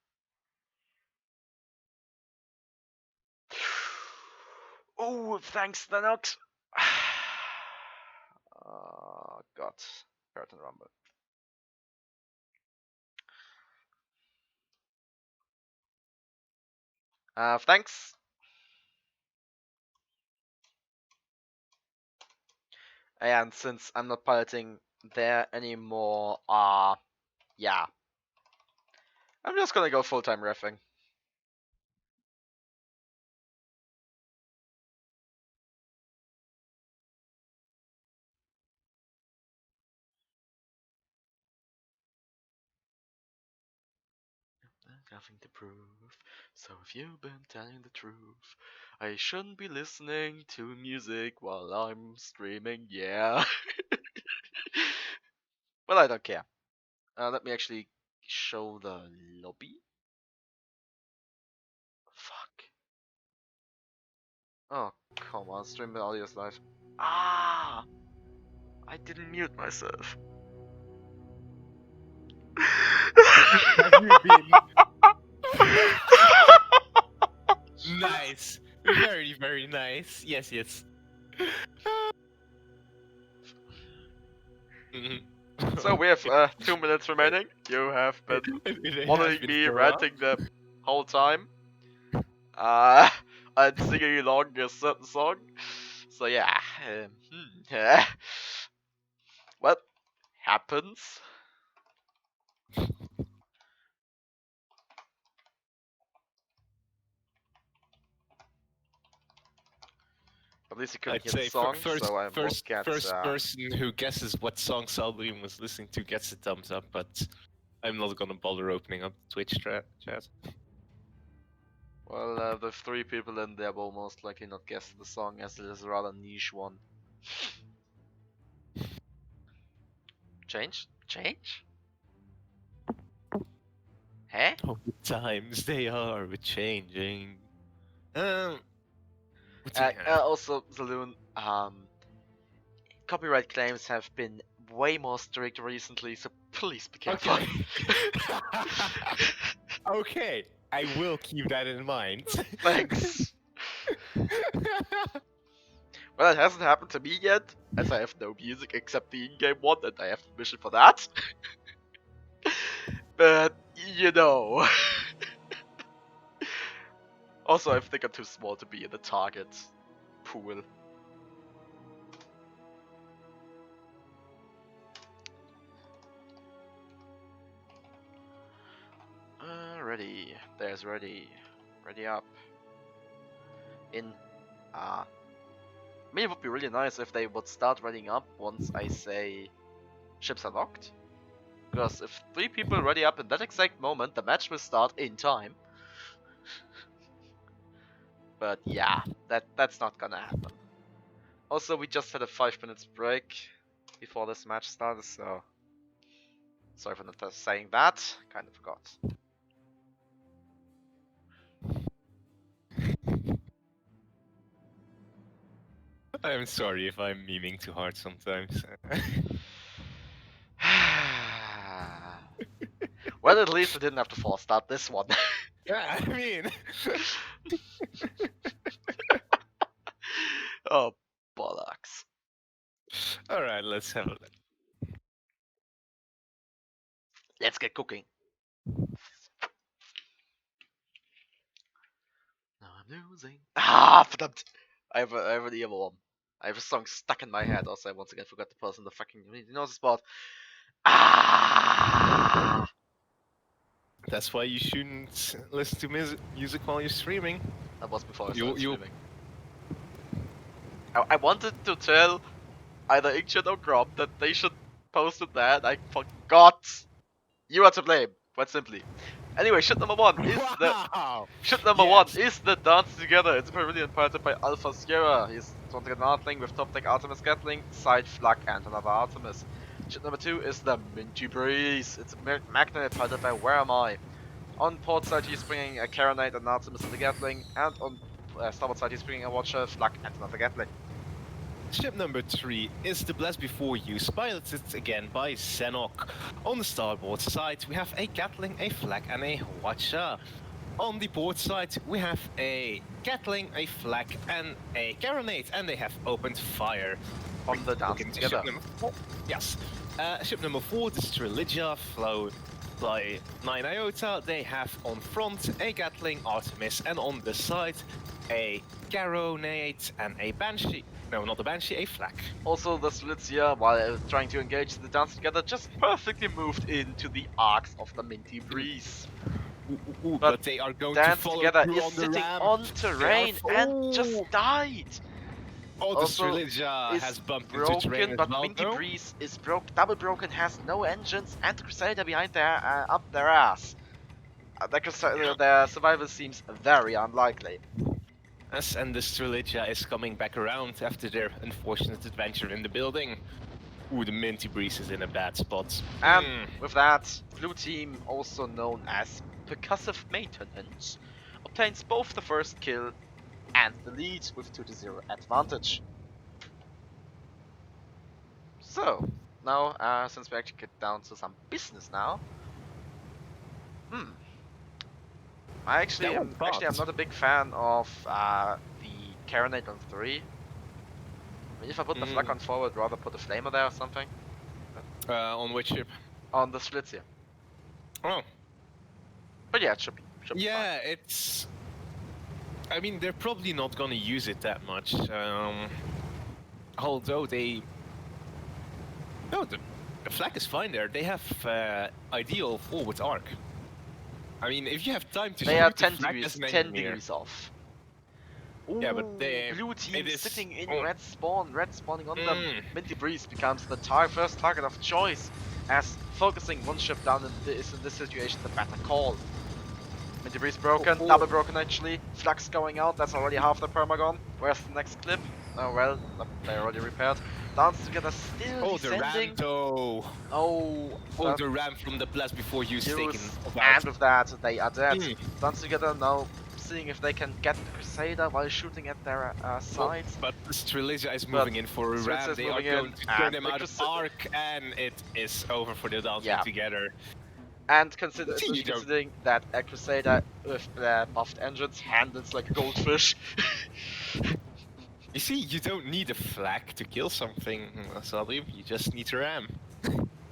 Oh, thanks, Nanox. Oh, God. Curtain Rumble. Thanks. And since I'm not piloting there anymore, yeah. I'm just gonna go full-time reffing. Nothing to prove, so if you've been telling the truth, I shouldn't be listening to music while I'm streaming, yeah. Well, I don't care. Let me actually show the lobby. Fuck. Oh, come on, stream the audio is live. Ah! I didn't mute myself. Have you been? Nice. Very, very nice. Yes, yes. So we have 2 minutes remaining. You have been monitoring me ranting the whole time. And singing along a certain song. So yeah. What happens? At least you couldn't I'd hear the say song, first, so I won't first, get. first person who guesses what song Salbuin was listening to gets a thumbs up, but I'm not gonna bother opening up the Twitch chat. Well, the 3 people in there will most likely not guess the song, as it is a rather niche one. Change? Change? Huh? Oh, the times they are changing. What do we have? Also, Zaloon, copyright claims have been way more strict recently, so please be careful. Okay. Okay, I will keep that in mind. Thanks. Well, it hasn't happened to me yet, as I have no music except the in-game one, and I have permission for that. But, you know. Also, I think I'm too small to be in the target pool. Ready. There's ready. Ready up. In. I mean, it would be really nice if they would start readying up once I say ships are locked. Because if 3 people ready up in that exact moment, the match will start in time. But yeah, that's not gonna happen. Also, we just had a 5 minutes break before this match started, so sorry for not saying that. Kind of forgot. I'm sorry if I'm memeing too hard sometimes. Well, at least I didn't have to force start this one. Yeah, I mean. Oh, bollocks. Alright, let's have a look. Let's get cooking. Now I'm losing. Ah, verdammt. I have an earworm. I have a song stuck in my head. Also, I once again forgot the person the fucking knows the spot. Ah! That's why you shouldn't listen to music while you're streaming. That was before I You- started streaming. I wanted to tell either Inkchat or Grom that they should post it there, and I forgot. You are to blame, quite simply. Anyway, shit number 1 is Wow! Ship number Yes. 1 is the Dance Together. It's a pavilion piloted by Alpha Sierra. He's 20 Artling with top deck Artemis Gatling, side flak, and another Artemis. Ship number 2 is the Minty Breeze. It's a magnet piloted by Where Am I? On port side, he's bringing a Caronite and Artemis and the Gatling, and on starboard side, he's bringing a Watcher, flak, and another Gatling. Ship number 3 is the Blast Before Use, piloted again by Zenok. On the starboard side, we have a Gatling, a Flak, and a Watcher. On the port side, we have a Gatling, a Flak, and a Carronade, and they have opened fire. On the dance Looking to together. Ship number 4. Yes. Ship number 4, the Streligia, flowed by 9 Iota. They have on front a Gatling, Artemis, and on the side a Carronade and a Banshee. No, not a Banshee, a Flak. Also, the Streligia, while trying to engage the dance together, just perfectly moved into the arcs of the Minty Breeze. But they are going to Dance follow together through is on the sitting ramp. on terrain and just Oh. died. Oh, the Also, Streligia is has bumped into terrain broken, as but well, Minty though. Breeze is double broken, has no engines, and Crusader behind their up their ass. Their survival seems very unlikely. Yes, and the Streligia is coming back around after their unfortunate adventure in the building. Ooh, the Minty Breeze is in a bad spot. And with that, blue team, also known as percussive maintenance, obtains both the first kill and the lead with 2-0 advantage. So, now, since we actually get down to some business now, I actually That am was fast. not a big fan of the Carronade on 3. I mean, if I put the flak on forward, rather put a flamer there or something. On which ship? On the Streligia. Oh. But yeah, it should be Yeah, it's... I mean, they're probably not gonna use it that much. Although they... No, the flag is fine there. They have ideal forward arc. I mean, if you have time to They shoot are the 10 flag degrees, as an 10 engineer. degrees off. Yeah, but they... Blue team it is- sitting in oh. red spawning on them. Minty Breeze becomes the first target of choice, as focusing one ship down is in this situation the better call. Minty Breeze broken, Oh. double broken actually. Flux going out, that's already half the perma gone. Where's the next clip? Oh well, they already repaired. Dance together still Oh, the descending. ram though. Oh, Oh, the ram from the blast before you taken use, about. and with that they are dead. Mm. Dance together now, seeing if they can get the Crusader while shooting at their sides. But the Streligia is moving in for a Streligia ram. is They are moving going in, to turn and them the out of Crusader- arc, and it is over for the dancing Yeah. together. And See, you especially don't- considering that a Crusader with buffed engines handles like a goldfish. You see, you don't need a flag to kill something, Salim. You just need a ram.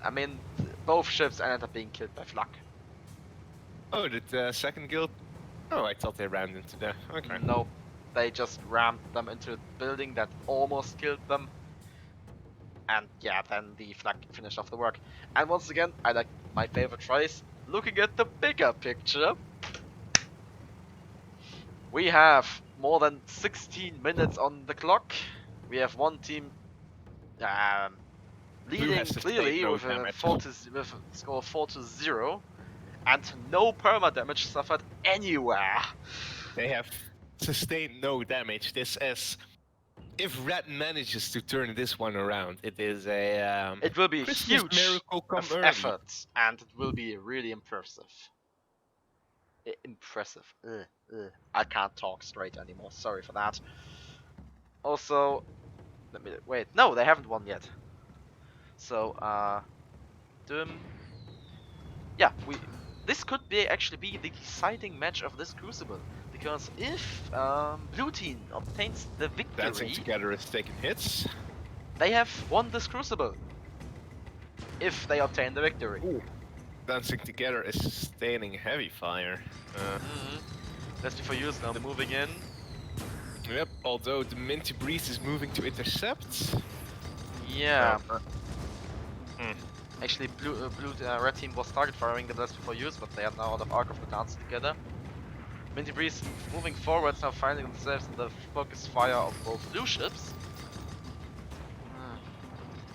I mean, both ships ended up being killed by flak. Oh, did the second guild? Oh, I thought they rammed into there. Okay. No, they just rammed them into a building that almost killed them. And yeah, then the flak finished off the work. And once again, I like my favorite choice, looking at the bigger picture. We have more than 16 minutes on the clock. We have one team leading has to clearly take no with a damage. with a score of 4-0, and no perma damage suffered anywhere. They have sustained no damage. This is... If Red manages to turn this one around, it is a... It will be a Christmas huge miracle come early. effort, and it will be really impressive. Impressive. I can't talk straight anymore. Sorry for that. Also, let me wait. No, they haven't won yet. So, yeah, this could actually be the deciding match of this Crucible, because if blue team obtains the Dancing victory, together is taking hits. they have won this Crucible. If they obtain the victory. Ooh. Dancing together is sustaining heavy fire. That's before use now. They're moving in. Yep, although the Minty Breeze is moving to intercept. Yeah. Hmm. Actually, red team was target firing the blast before use, but they are now out of arc of the dance together. Minty Breeze moving forwards, now finding themselves in the focus fire of both blue ships.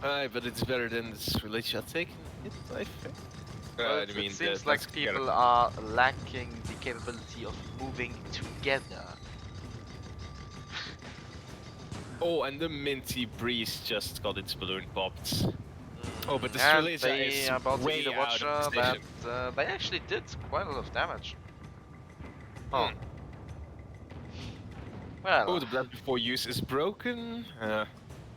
But it's better than this Religia taking it, I think. Well, I it mean, seems the like Dancing people Together. are lacking the capability of moving together. Oh, and the Minty Breeze just got its balloon popped. Oh, but the And Streligia they is are about to way eat a out Watcher, of but position. they actually did quite a lot of damage. Oh. Well, Oh, the blast before use is broken.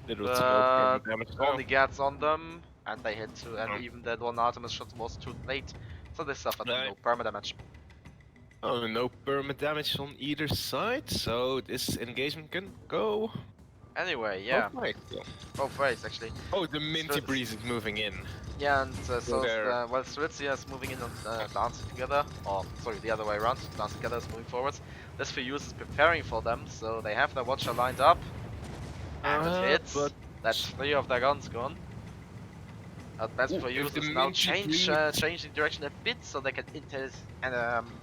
Little to no but permanent damage. only gets on them, and they hit too, and No. even that one Artemis shot was too late, so they suffered Right. no perma damage. Oh, no permanent damage on either side, so this engagement can go Anyway, yeah, both ways. So. both ways actually. Oh, the Minty Breeze is moving in. Yeah, and so there. well, Switzia is moving in on dancing together, or sorry, the other way around. Dancing together is moving forwards. This for use is preparing for them, so they have their watcher lined up, and it hits. But That's 3 of their guns gone. Best for if use the is now Minty Breeze... changing direction a bit so they can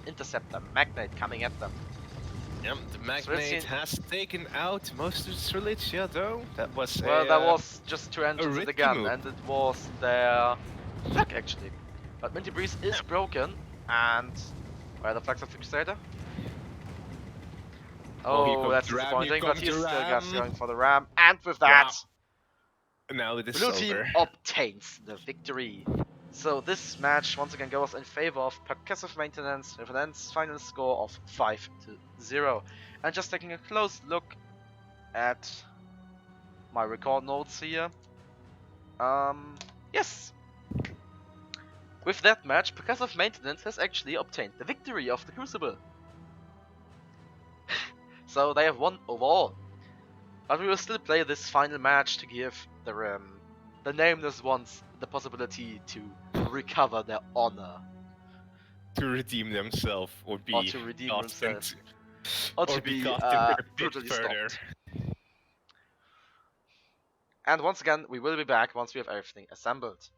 intercept the magnet coming at them. Yep, the Magnate has taken out most of Strelitzia though. That was well, a, that was just 2 engines in the risky gun, move. and it was their flak actually. But Minty Breeze is broken, and where are the flags of the Crusader? Oh, that's disappointing, but he's still just going for the ram, and with that, now it is Blue team over. obtains the victory. So this match once again goes in favor of Percussive Maintenance with an final score of 5-0. And just taking a close look at my record notes here. Yes. With that match, Percussive Maintenance has actually obtained the victory of the Crucible. So they have won overall. But we will still play this final match to give the nameless ones the possibility to recover their honor. To redeem themselves or be Or to redeem themselves. Or to be brutally further. stopped. And once again, we will be back once we have everything assembled.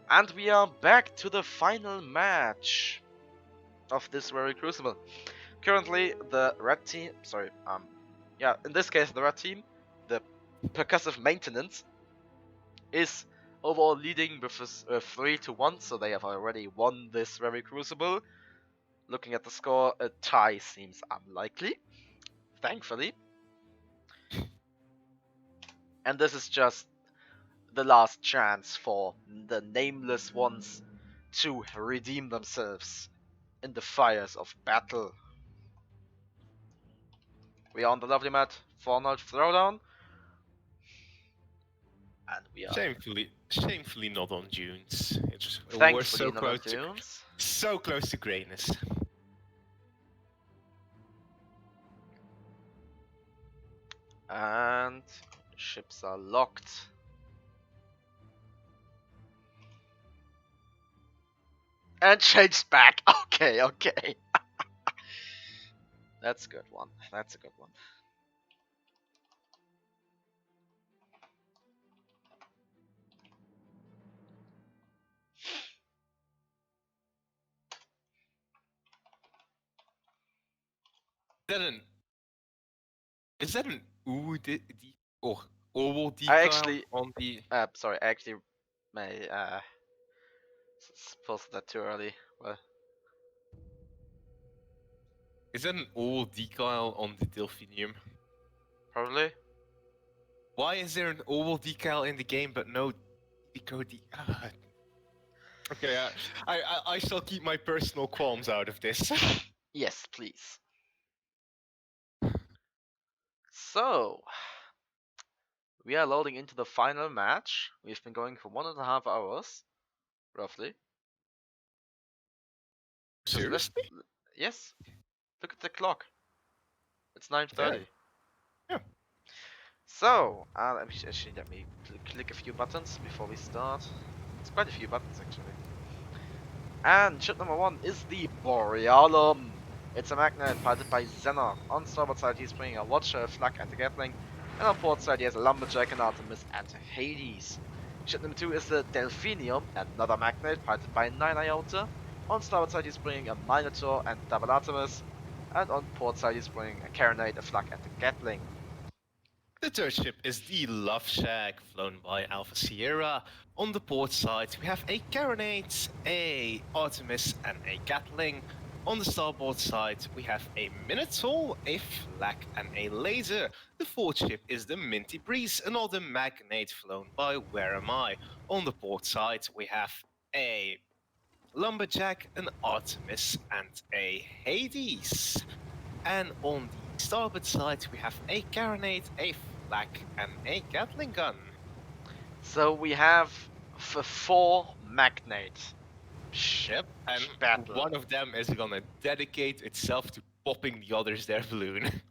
And we are back to the final match of this very Crucible. Currently, the red team, in this case, the red team, the percussive maintenance, is overall leading with 3-1, so they have already won this very Crucible. Looking at the score, a tie seems unlikely, thankfully. And this is just the last chance for the nameless ones to redeem themselves in the fires of battle. We are on the lovely mat for Arnold Throwdown. And we are Shamefully not on Dunes. We're thankfully not on Dunes. So close to greatness. And ships are locked. And changed back. Okay. That's a good one. That's a good one. Is that an oval decal I actually on the? I actually may posted that too early. Well, Is that an oval decal on the Delphinium? probably. Why is there an oval decal in the game but no deco decal? Okay, I shall keep my personal qualms out of this. Yes, please. So, we are loading into the final match. We've been going for 1.5 hours, roughly. Seriously? Yes. Look at the clock. It's 9:30. Yeah. So, let me click a few buttons before we start. It's quite a few buttons actually. And ship number 1 is the Borealum. It's a magnet piloted by Xena. On starboard side he's bringing a Watcher, a Flak and a Gatling. And on port side he has a Lumberjack, an Artemis and a Hades. Ship number 2 is the Delphinium, another magnet piloted by 9 Iota. On starboard side he's bringing a Minotaur and double Artemis. And on port side he's bringing a Carronade, a Flak and a Gatling. The third ship is the Love Shack, flown by Alpha Sierra. On the port side, we have a Carronade, a Artemis, and a Gatling. On the starboard side, we have a Minotaur, a Flak, and a Laser. The fourth ship is the Minty Breeze, another Magnate flown by Where Am I? On the port side, we have a Lumberjack, an Artemis, and a Hades. And on the starboard side, we have a Carronade, a Flak, and a Gatling gun. So we have 4 Magnate. Yep, and battle. One of them is gonna dedicate itself to popping the others their balloon.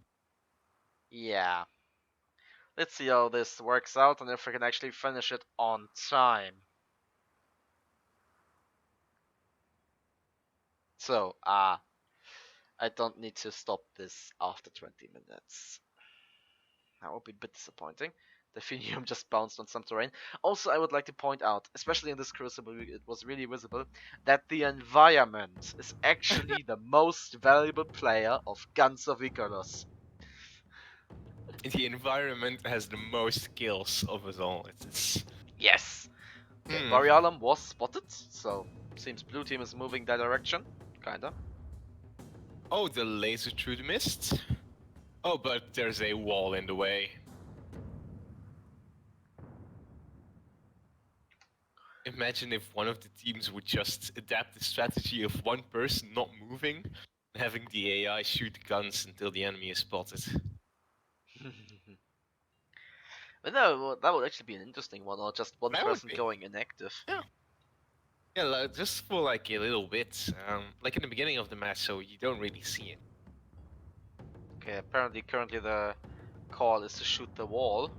Yeah. Let's see how this works out and if we can actually finish it on time. So, I don't need to stop this after 20 minutes. That would be a bit disappointing. The Phoenium just bounced on some terrain. Also, I would like to point out, especially in this Crucible, it was really visible, that the environment is actually the most valuable player of Guns of Icarus. The environment has the most kills of us all. Yes! Okay, Borealum was spotted, so seems blue team is moving that direction, kinda. Oh, the laser through the mist? Oh, but there's a wall in the way. Imagine if one of the teams would just adapt the strategy of one person not moving, and having the AI shoot guns until the enemy is spotted. But no, that would actually be an interesting one, or just one That person going inactive. Yeah. Yeah, like, just for like a little bit, like in the beginning of the match, so you don't really see it. Okay, apparently currently the call is to shoot the wall,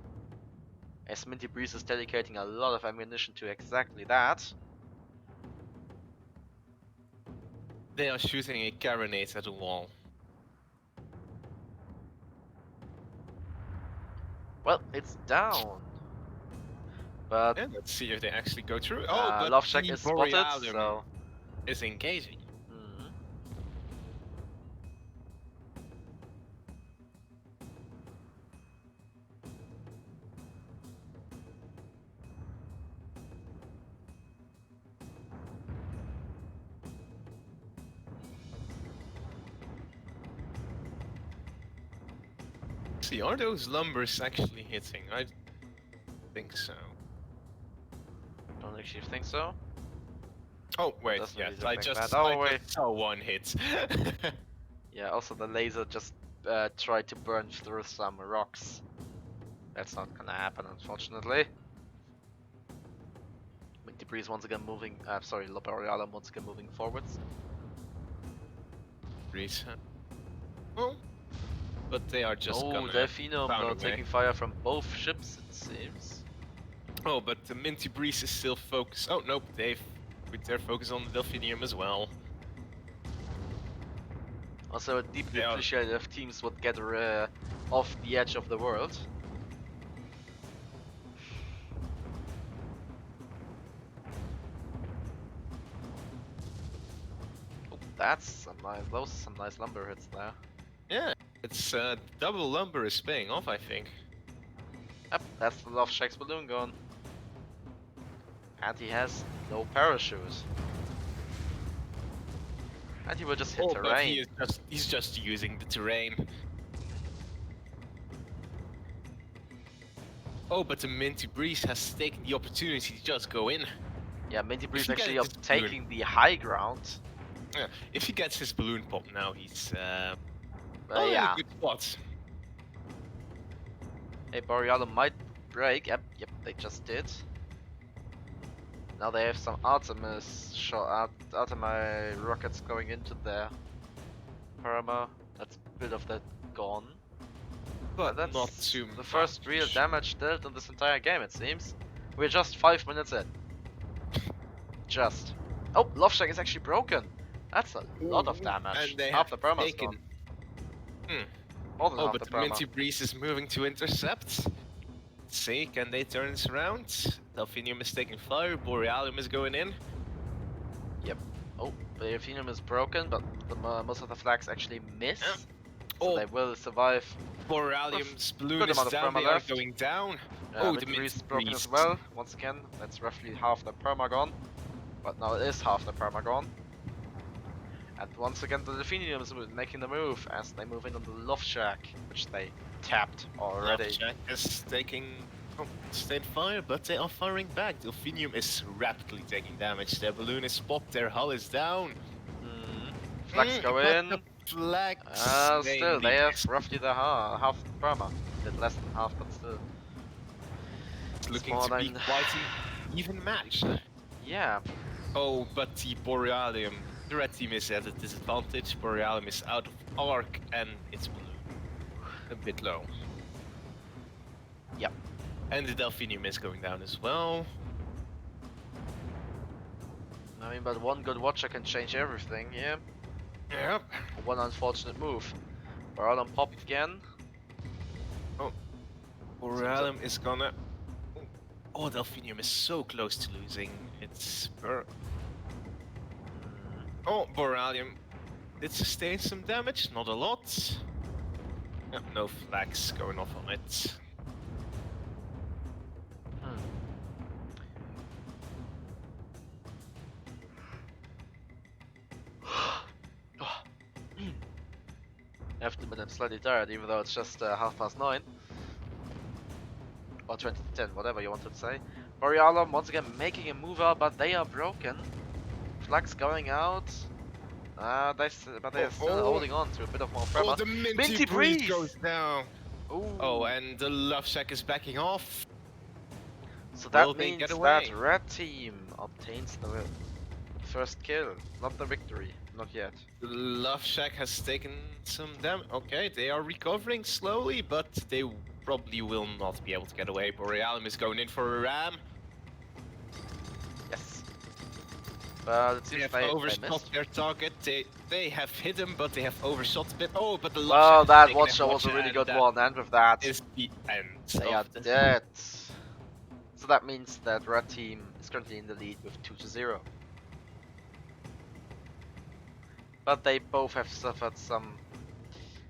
as Minty Breeze is dedicating a lot of ammunition to exactly that. They are shooting a carronade at the wall. Well, it's down. But And let's see if they actually go through. Oh, but Love Shack the is spotted, Borealim so... is engaging. Mhm. See, are those lumbers actually hitting? I think so. Don't actually think so. Oh wait, Doesn't yes, really I look like just that. Oh, I wait. just saw one hit. Yeah, also the laser just tried to burn through some rocks. That's not gonna happen, unfortunately. Debris once again moving. Sorry, Borealim once again moving forwards. Breeze. Oh, but they are just Oh, gonna Delphinum pound away. taking fire from both ships, it seems. Oh, but the Minty Breeze is still focused. Oh nope, they've put their focus on the Delphinium as well. Also, I deeply They are- appreciate if teams would get off the edge of the world. Oh, that's some nice. Those are some nice lumber hits there. Yeah, it's double lumber is paying off, I think. Yep, that's the Love Shack's balloon gone. And he has no parachute. And he will just hit Oh, but terrain. he's just using the terrain. Oh, but the Minty Breeze has taken the opportunity to just go in. Yeah, Minty Breeze he actually gets up his taking the high ground. Yeah, if he gets his balloon pop now, he's in Yeah. a good spot. Hey, Borealim might break. Yep, they just did. Now they have some Artemis rockets going into their perma. That's a bit of that gone. But that's not too the first real much. damage dealt in this entire game, it seems. We're just 5 minutes in. Just. Oh, Love Shack is actually broken. That's a lot of damage. And they Half have the perma's taken... gone. More than Oh, half but the the perma. Minty Breeze is moving to intercept. Let's see, can they turn this around? Delphinium is taking fire, Borealim is going in. Yep. Oh, Delphinium is broken, but most of the flags actually miss. Yeah. So Oh, they will survive. Borealim's balloon good is amount of down, perma they are left. going down. Oh, the the Minty Breeze is broken as Breeze. well. Once again, that's roughly half the perma gone. But now it is half the perma gone. And once again, the Delphinium is making the move as they move in on the Love Shack, which they tapped already. Love Shack is taking state fire, but they are firing back. Delphinium is rapidly taking damage. Their balloon is popped, their hull is down. Flags go but in. the flags Still, they have roughly the half the perma. A bit less than half, but still. It's looking more to be than- quite an even match. Yeah. Oh, but the Borealim, the red team is at a disadvantage. Borealim is out of arc and its balloon a bit low. Yep. And the Delphinium is going down as well. I mean, but one good watcher can change everything, yeah? Yep. One unfortunate move. Borealim popped again. Borealim is gonna... Oh, Delphinium is so close to losing its... Oh, Borealim did sustain some damage, not a lot. Yep, no flags going off on it. I have to admit I'm slightly tired, even though it's just 9:30. Or 20 to 10, whatever you wanted to say. Borealim once again making a move out, but they are broken. Flags going out. But they are still holding on to a bit of more Oh, perma. the Minty Breeze Breeze! goes down. Ooh. Oh, and the Love Shack is backing off. So Will that they means get away? that red team obtains the first kill, not the victory, not yet. The Love Shack has taken some damage. Okay, they are recovering slowly, but they probably will not be able to get away. Borealim is going in for a ram. Yes. But it They seems have they overshot missed. their target. They have hit him, but they have overshot a bit. Oh, but the Love Well, Shack that has taken watcher a was a really and good that one, and with that, is the end they are of the... dead. So that means that Red Team is currently in the lead with 2-0. But they both have suffered some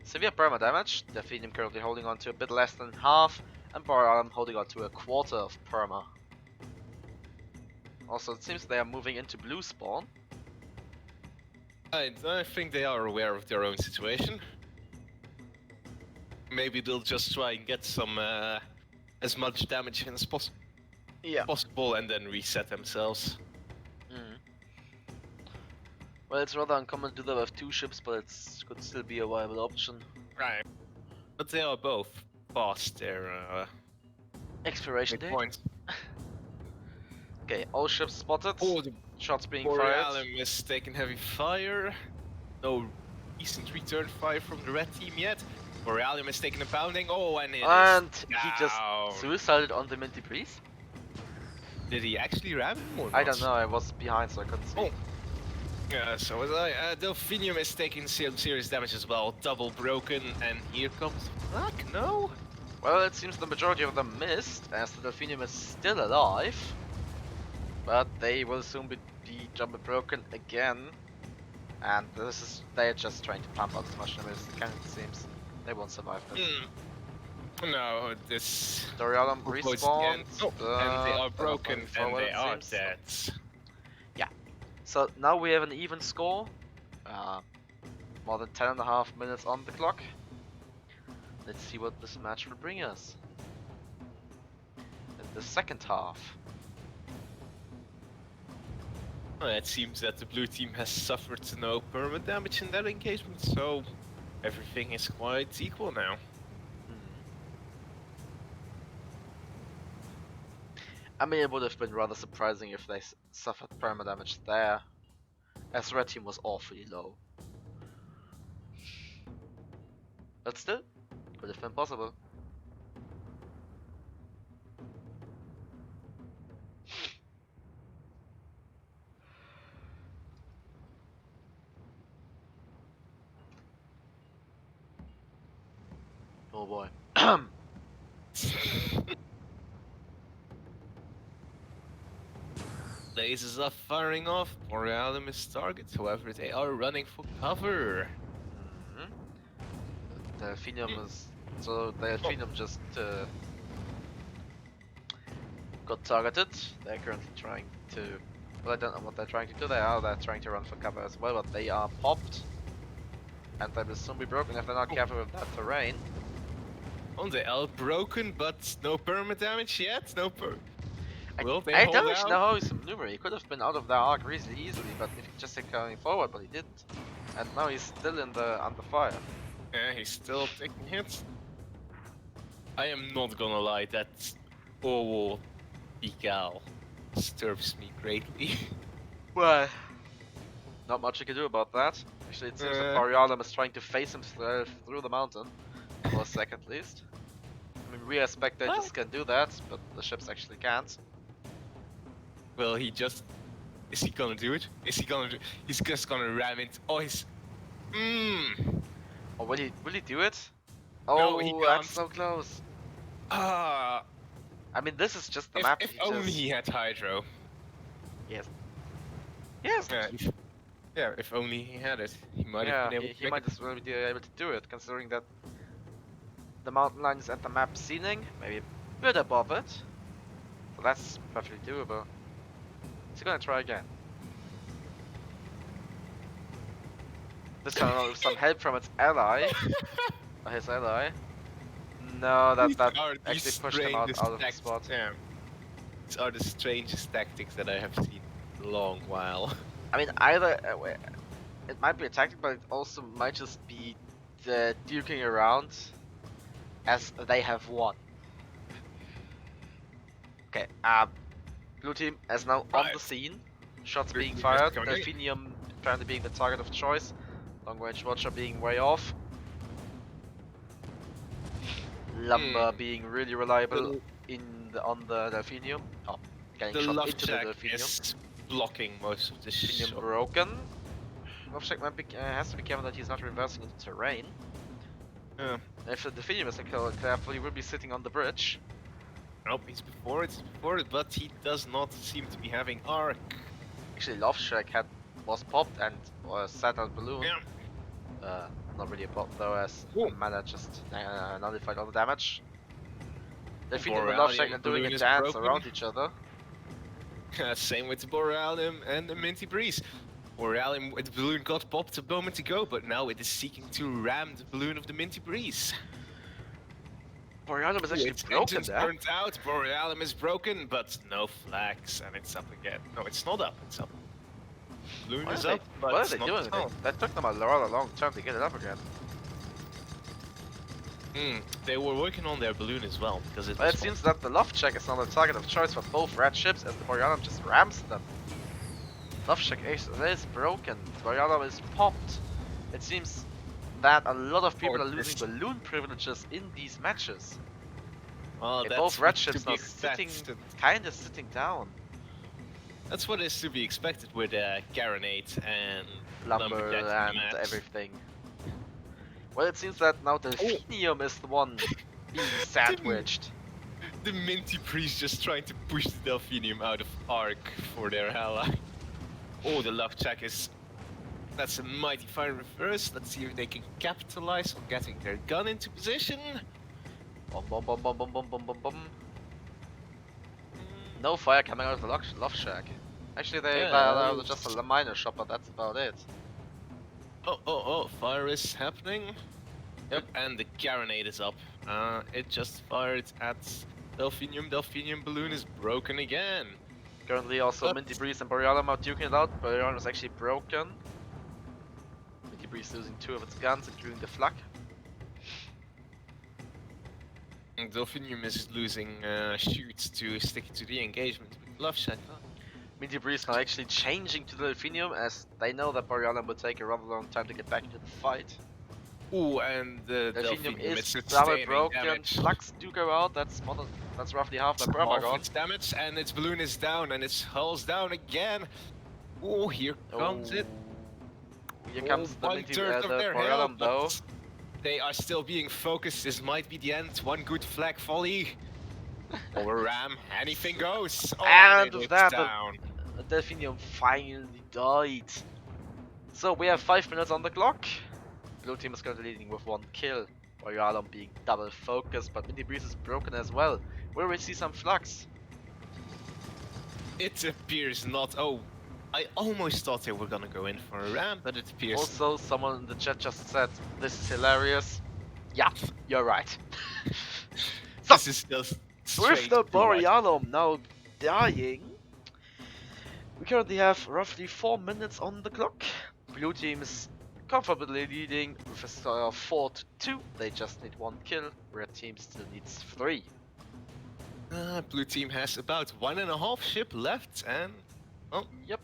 severe perma damage. Delphinium currently holding on to a bit less than half, and Borealim holding on to a quarter of perma. Also, it seems they are moving into blue spawn. I think they are aware of their own situation. Maybe they'll just try and get some as much damage in as possible and then reset themselves. Well, it's rather uncommon to do that with 2 ships, but it could still be a viable option. Right. But they are both past their Expiration date. points. Okay, all ships spotted. Oh, the Shots being Borealim fired. is taking heavy fire. No decent return fire from the red team yet. Borealim is taking a pounding. Oh, and He just down. suicided on the Minty Breeze. Did he actually ram him or not? I don't know, I was behind so I couldn't see. Oh. Yeah, so was I. Delphinium is taking serious damage as well. Double broken, and here comes Black. No. Well, it seems the majority of them missed, as the Delphinium is still alive. But they will soon be jumper broken again. And they're just trying to pump out as much damage as they can, it seems. They won't survive this. No, this... Borealim respawned. And they are broken, and they are seems. dead. So now we have an even score. More than 10.5 minutes on the clock. Let's see what this match will bring us. In the second half. Well, it seems that the blue team has suffered no permanent damage in that engagement, so everything is quite equal now. I mean, it would have been rather surprising if they suffered perma damage there, as red team was awfully low. But still, could have been possible. Oh boy. Lasers are firing off. Borealim is target, however, they are running for cover. Delphinium is... So Delphinium just got targeted. They're currently trying to... Well, I don't know what they're trying to do. They're trying to run for cover as well, but they are popped. And they will soon be broken if they're not careful with that terrain. Oh, they are broken, but no permanent damage yet. No Will they I hold don't out? know how he's maneuvering. He could have been out of the arc really easily, but if he just kept going forward, but he didn't. And now he's still under fire. Yeah, he's still taking hits. I am not gonna lie, that Orwell decal disturbs me greatly. Well, not much you can do about that. Actually, it seems that Borealim is trying to face himself through the mountain, for a second at least. I mean, we as spectators can do that, but the ships actually can't. Well, he just... Is he gonna do it? Is he gonna do... He's just gonna ram it. Oh, he's... Or will he do it? No, Oh, he that's can't. so close. Ah... I mean, this is just the if map. if only he had Hydro. Yes. Yeah, if only he had it. He might have been able to he might as well be able to do it, considering that the mountain line is at the map ceiling, maybe a bit above it. So that's perfectly doable. He's gonna try again. This time with some help from its ally. Or his ally. No, that actually pushed him out of the spot. Yeah. These are the strangest tactics that I have seen in a long while. I mean, either it might be a tactic, but it also might just be the duking around, as they have won. Okay, blue team is now on the scene. Shots being fired. Delphinium apparently being the target of choice. Long range watcher being way off. Lumber being really reliable on the Delphinium. Oh, getting shot into the Delphinium. Is blocking most of the Delphinium shot. broken. Loveshek has to be careful that he's not reversing into terrain. Yeah. If the Delphinium is careful, he will be sitting on the bridge. Nope, he's before it, but he does not seem to be having arc. Actually, Love Shack was popped and set on balloon. Yeah. Not really a pop though, as Ooh. Mana just nullified all the damage. Defeating the Borealium Love Shack and doing a balloon is dance broken. around each other. Same with the Borealium and the Minty Breeze. Borealium with the balloon got popped a moment ago, but now it is seeking to ram the balloon of the Minty Breeze. Borealium is actually Its broken engines there. burnt out, Borealium is broken, but no flags, and it's up again. No, it's not up, it's up. Balloon is up, but what it's are they not doing? down. That took them a rather long time to get it up again. They were working on their balloon as well, because But it seems that the Love Shack is not a target of choice for both red ships, as the Borealium just rams them. Love Shack is broken. Borealium is popped. It seems that a lot of people are losing balloon privileges in these matches. Well, Okay, that's both red to ships be now expected. kinda sitting down. That's what is to be expected with Garenate and Lumber Lumberjack and match. everything. Well, it seems that now Delphinium is the one being sandwiched. The Minty Priest just trying to push the Delphinium out of arc for their ally. Oh, the Love Check is... That's a mighty fire reverse. Let's see if they can capitalize on getting their gun into position. Bum bum bum bum bum bum bum bum bum. No fire coming out of the Love Shack. Actually, they got just a minor shot, but that's about it. Oh, fire is happening. Yep, and the Garenate is up. It just fired at Delphinium. Delphinium balloon is broken again. Currently also Minty Breeze and Borealium are duking it out. Borealium is actually broken. Minty Breeze losing 2 of its guns, including the flak. And Delphinium is losing shoots to stick to the engagement with Love Shack. Minty Breeze now actually changing to Delphinium, as they know that Borealium will take a rather long time to get back into the fight. Ooh, and the Delphinium is double sustaining broken. damage. Flux do go out. That's roughly half the rubber gone. Its damage, and its balloon is down, and its hull's down again. Oh, here comes it. Here comes the Borealium though. They are still being focused. This might be the end. One good flag volley. Or ram. Anything goes. Oh, and with that, down. the Delphinium finally died. So we have 5 minutes on the clock. Blue team is currently leading with 1 kill. Borealium being double focused, but Minty Breeze is broken as well. Will we see some flux? It appears not. Oh, I almost thought they were gonna go in for a ram, but it appears. Also, someone in the chat just said, "This is hilarious." Yeah, you're right. So, this is just with the Borealium now dying, we currently have roughly 4 minutes on the clock. Blue team is comfortably leading with a score of 4-2. They just need 1 kill. Red team still needs 3. Blue team has about 1.5 ship left, and oh, yep.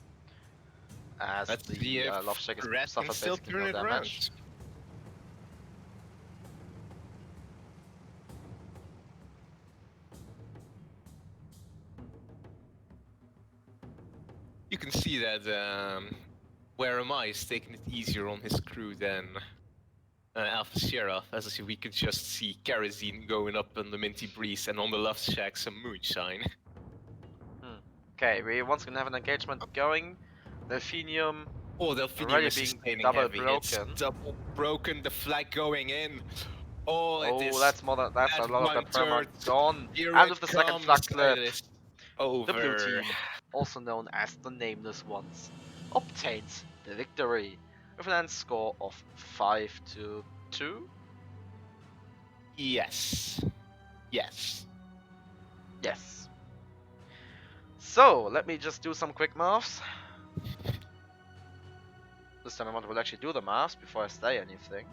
As that's the Love Shack is suffered basically no damage. You can see that Where Am I is taking it easier on his crew than Alpha Sierra, as we can just see kerosene going up on the Minty Breeze, and on the Love Shack some moonshine. Okay, we once gonna have an engagement going. Delphinium. Oh, Delphinium already is being double heavy. broken. It's double broken. The flag going in. Oh, that's more than that's a lot of the perma gone. And with the second flag clip, over. the blue team, also known as the Nameless Ones, obtains the victory with an end score of 5-2. Yes. Yes. Yes. So let me just do some quick maths. This time I will actually do the maths before I say anything.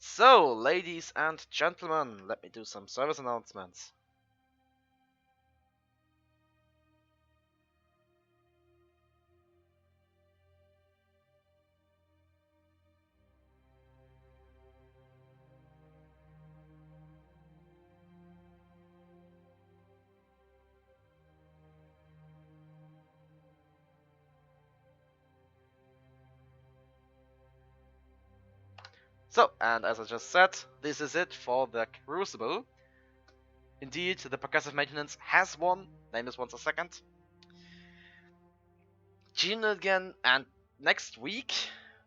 So, ladies and gentlemen, let me do some service announcements. So, and as I just said, this is it for the Crucible. Indeed, the progressive maintenance has won. Name this once a second. Tune in again, and next week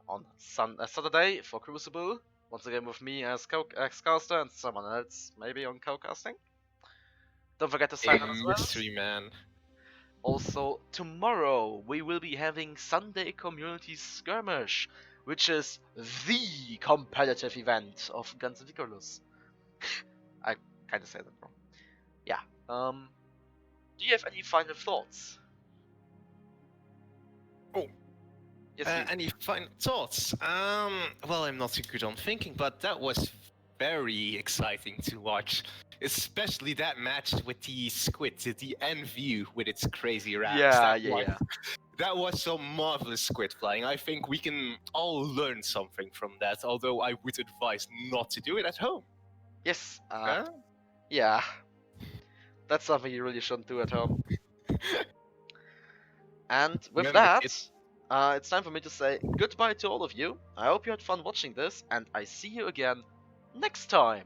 on Saturday for Crucible, once again with me as caster and someone else maybe on co-casting. Don't forget to sign A up as well. mystery man. Also, tomorrow we will be having Sunday Community Skirmish, which is the competitive event of Guns and Icarus. I kind of said that wrong. Yeah. Do you have any final thoughts? Oh. Yes, you. Any final thoughts? Well, I'm not too good on thinking, but that was very exciting to watch. Especially that match with the squid, the end view with its crazy rams. Yeah. That was some marvelous squid flying. I think we can all learn something from that, although I would advise not to do it at home. Yes. Huh? Yeah. That's something you really shouldn't do at home. And with Remember, that, kids. it's time for me to say goodbye to all of you. I hope you had fun watching this, and I see you again next time.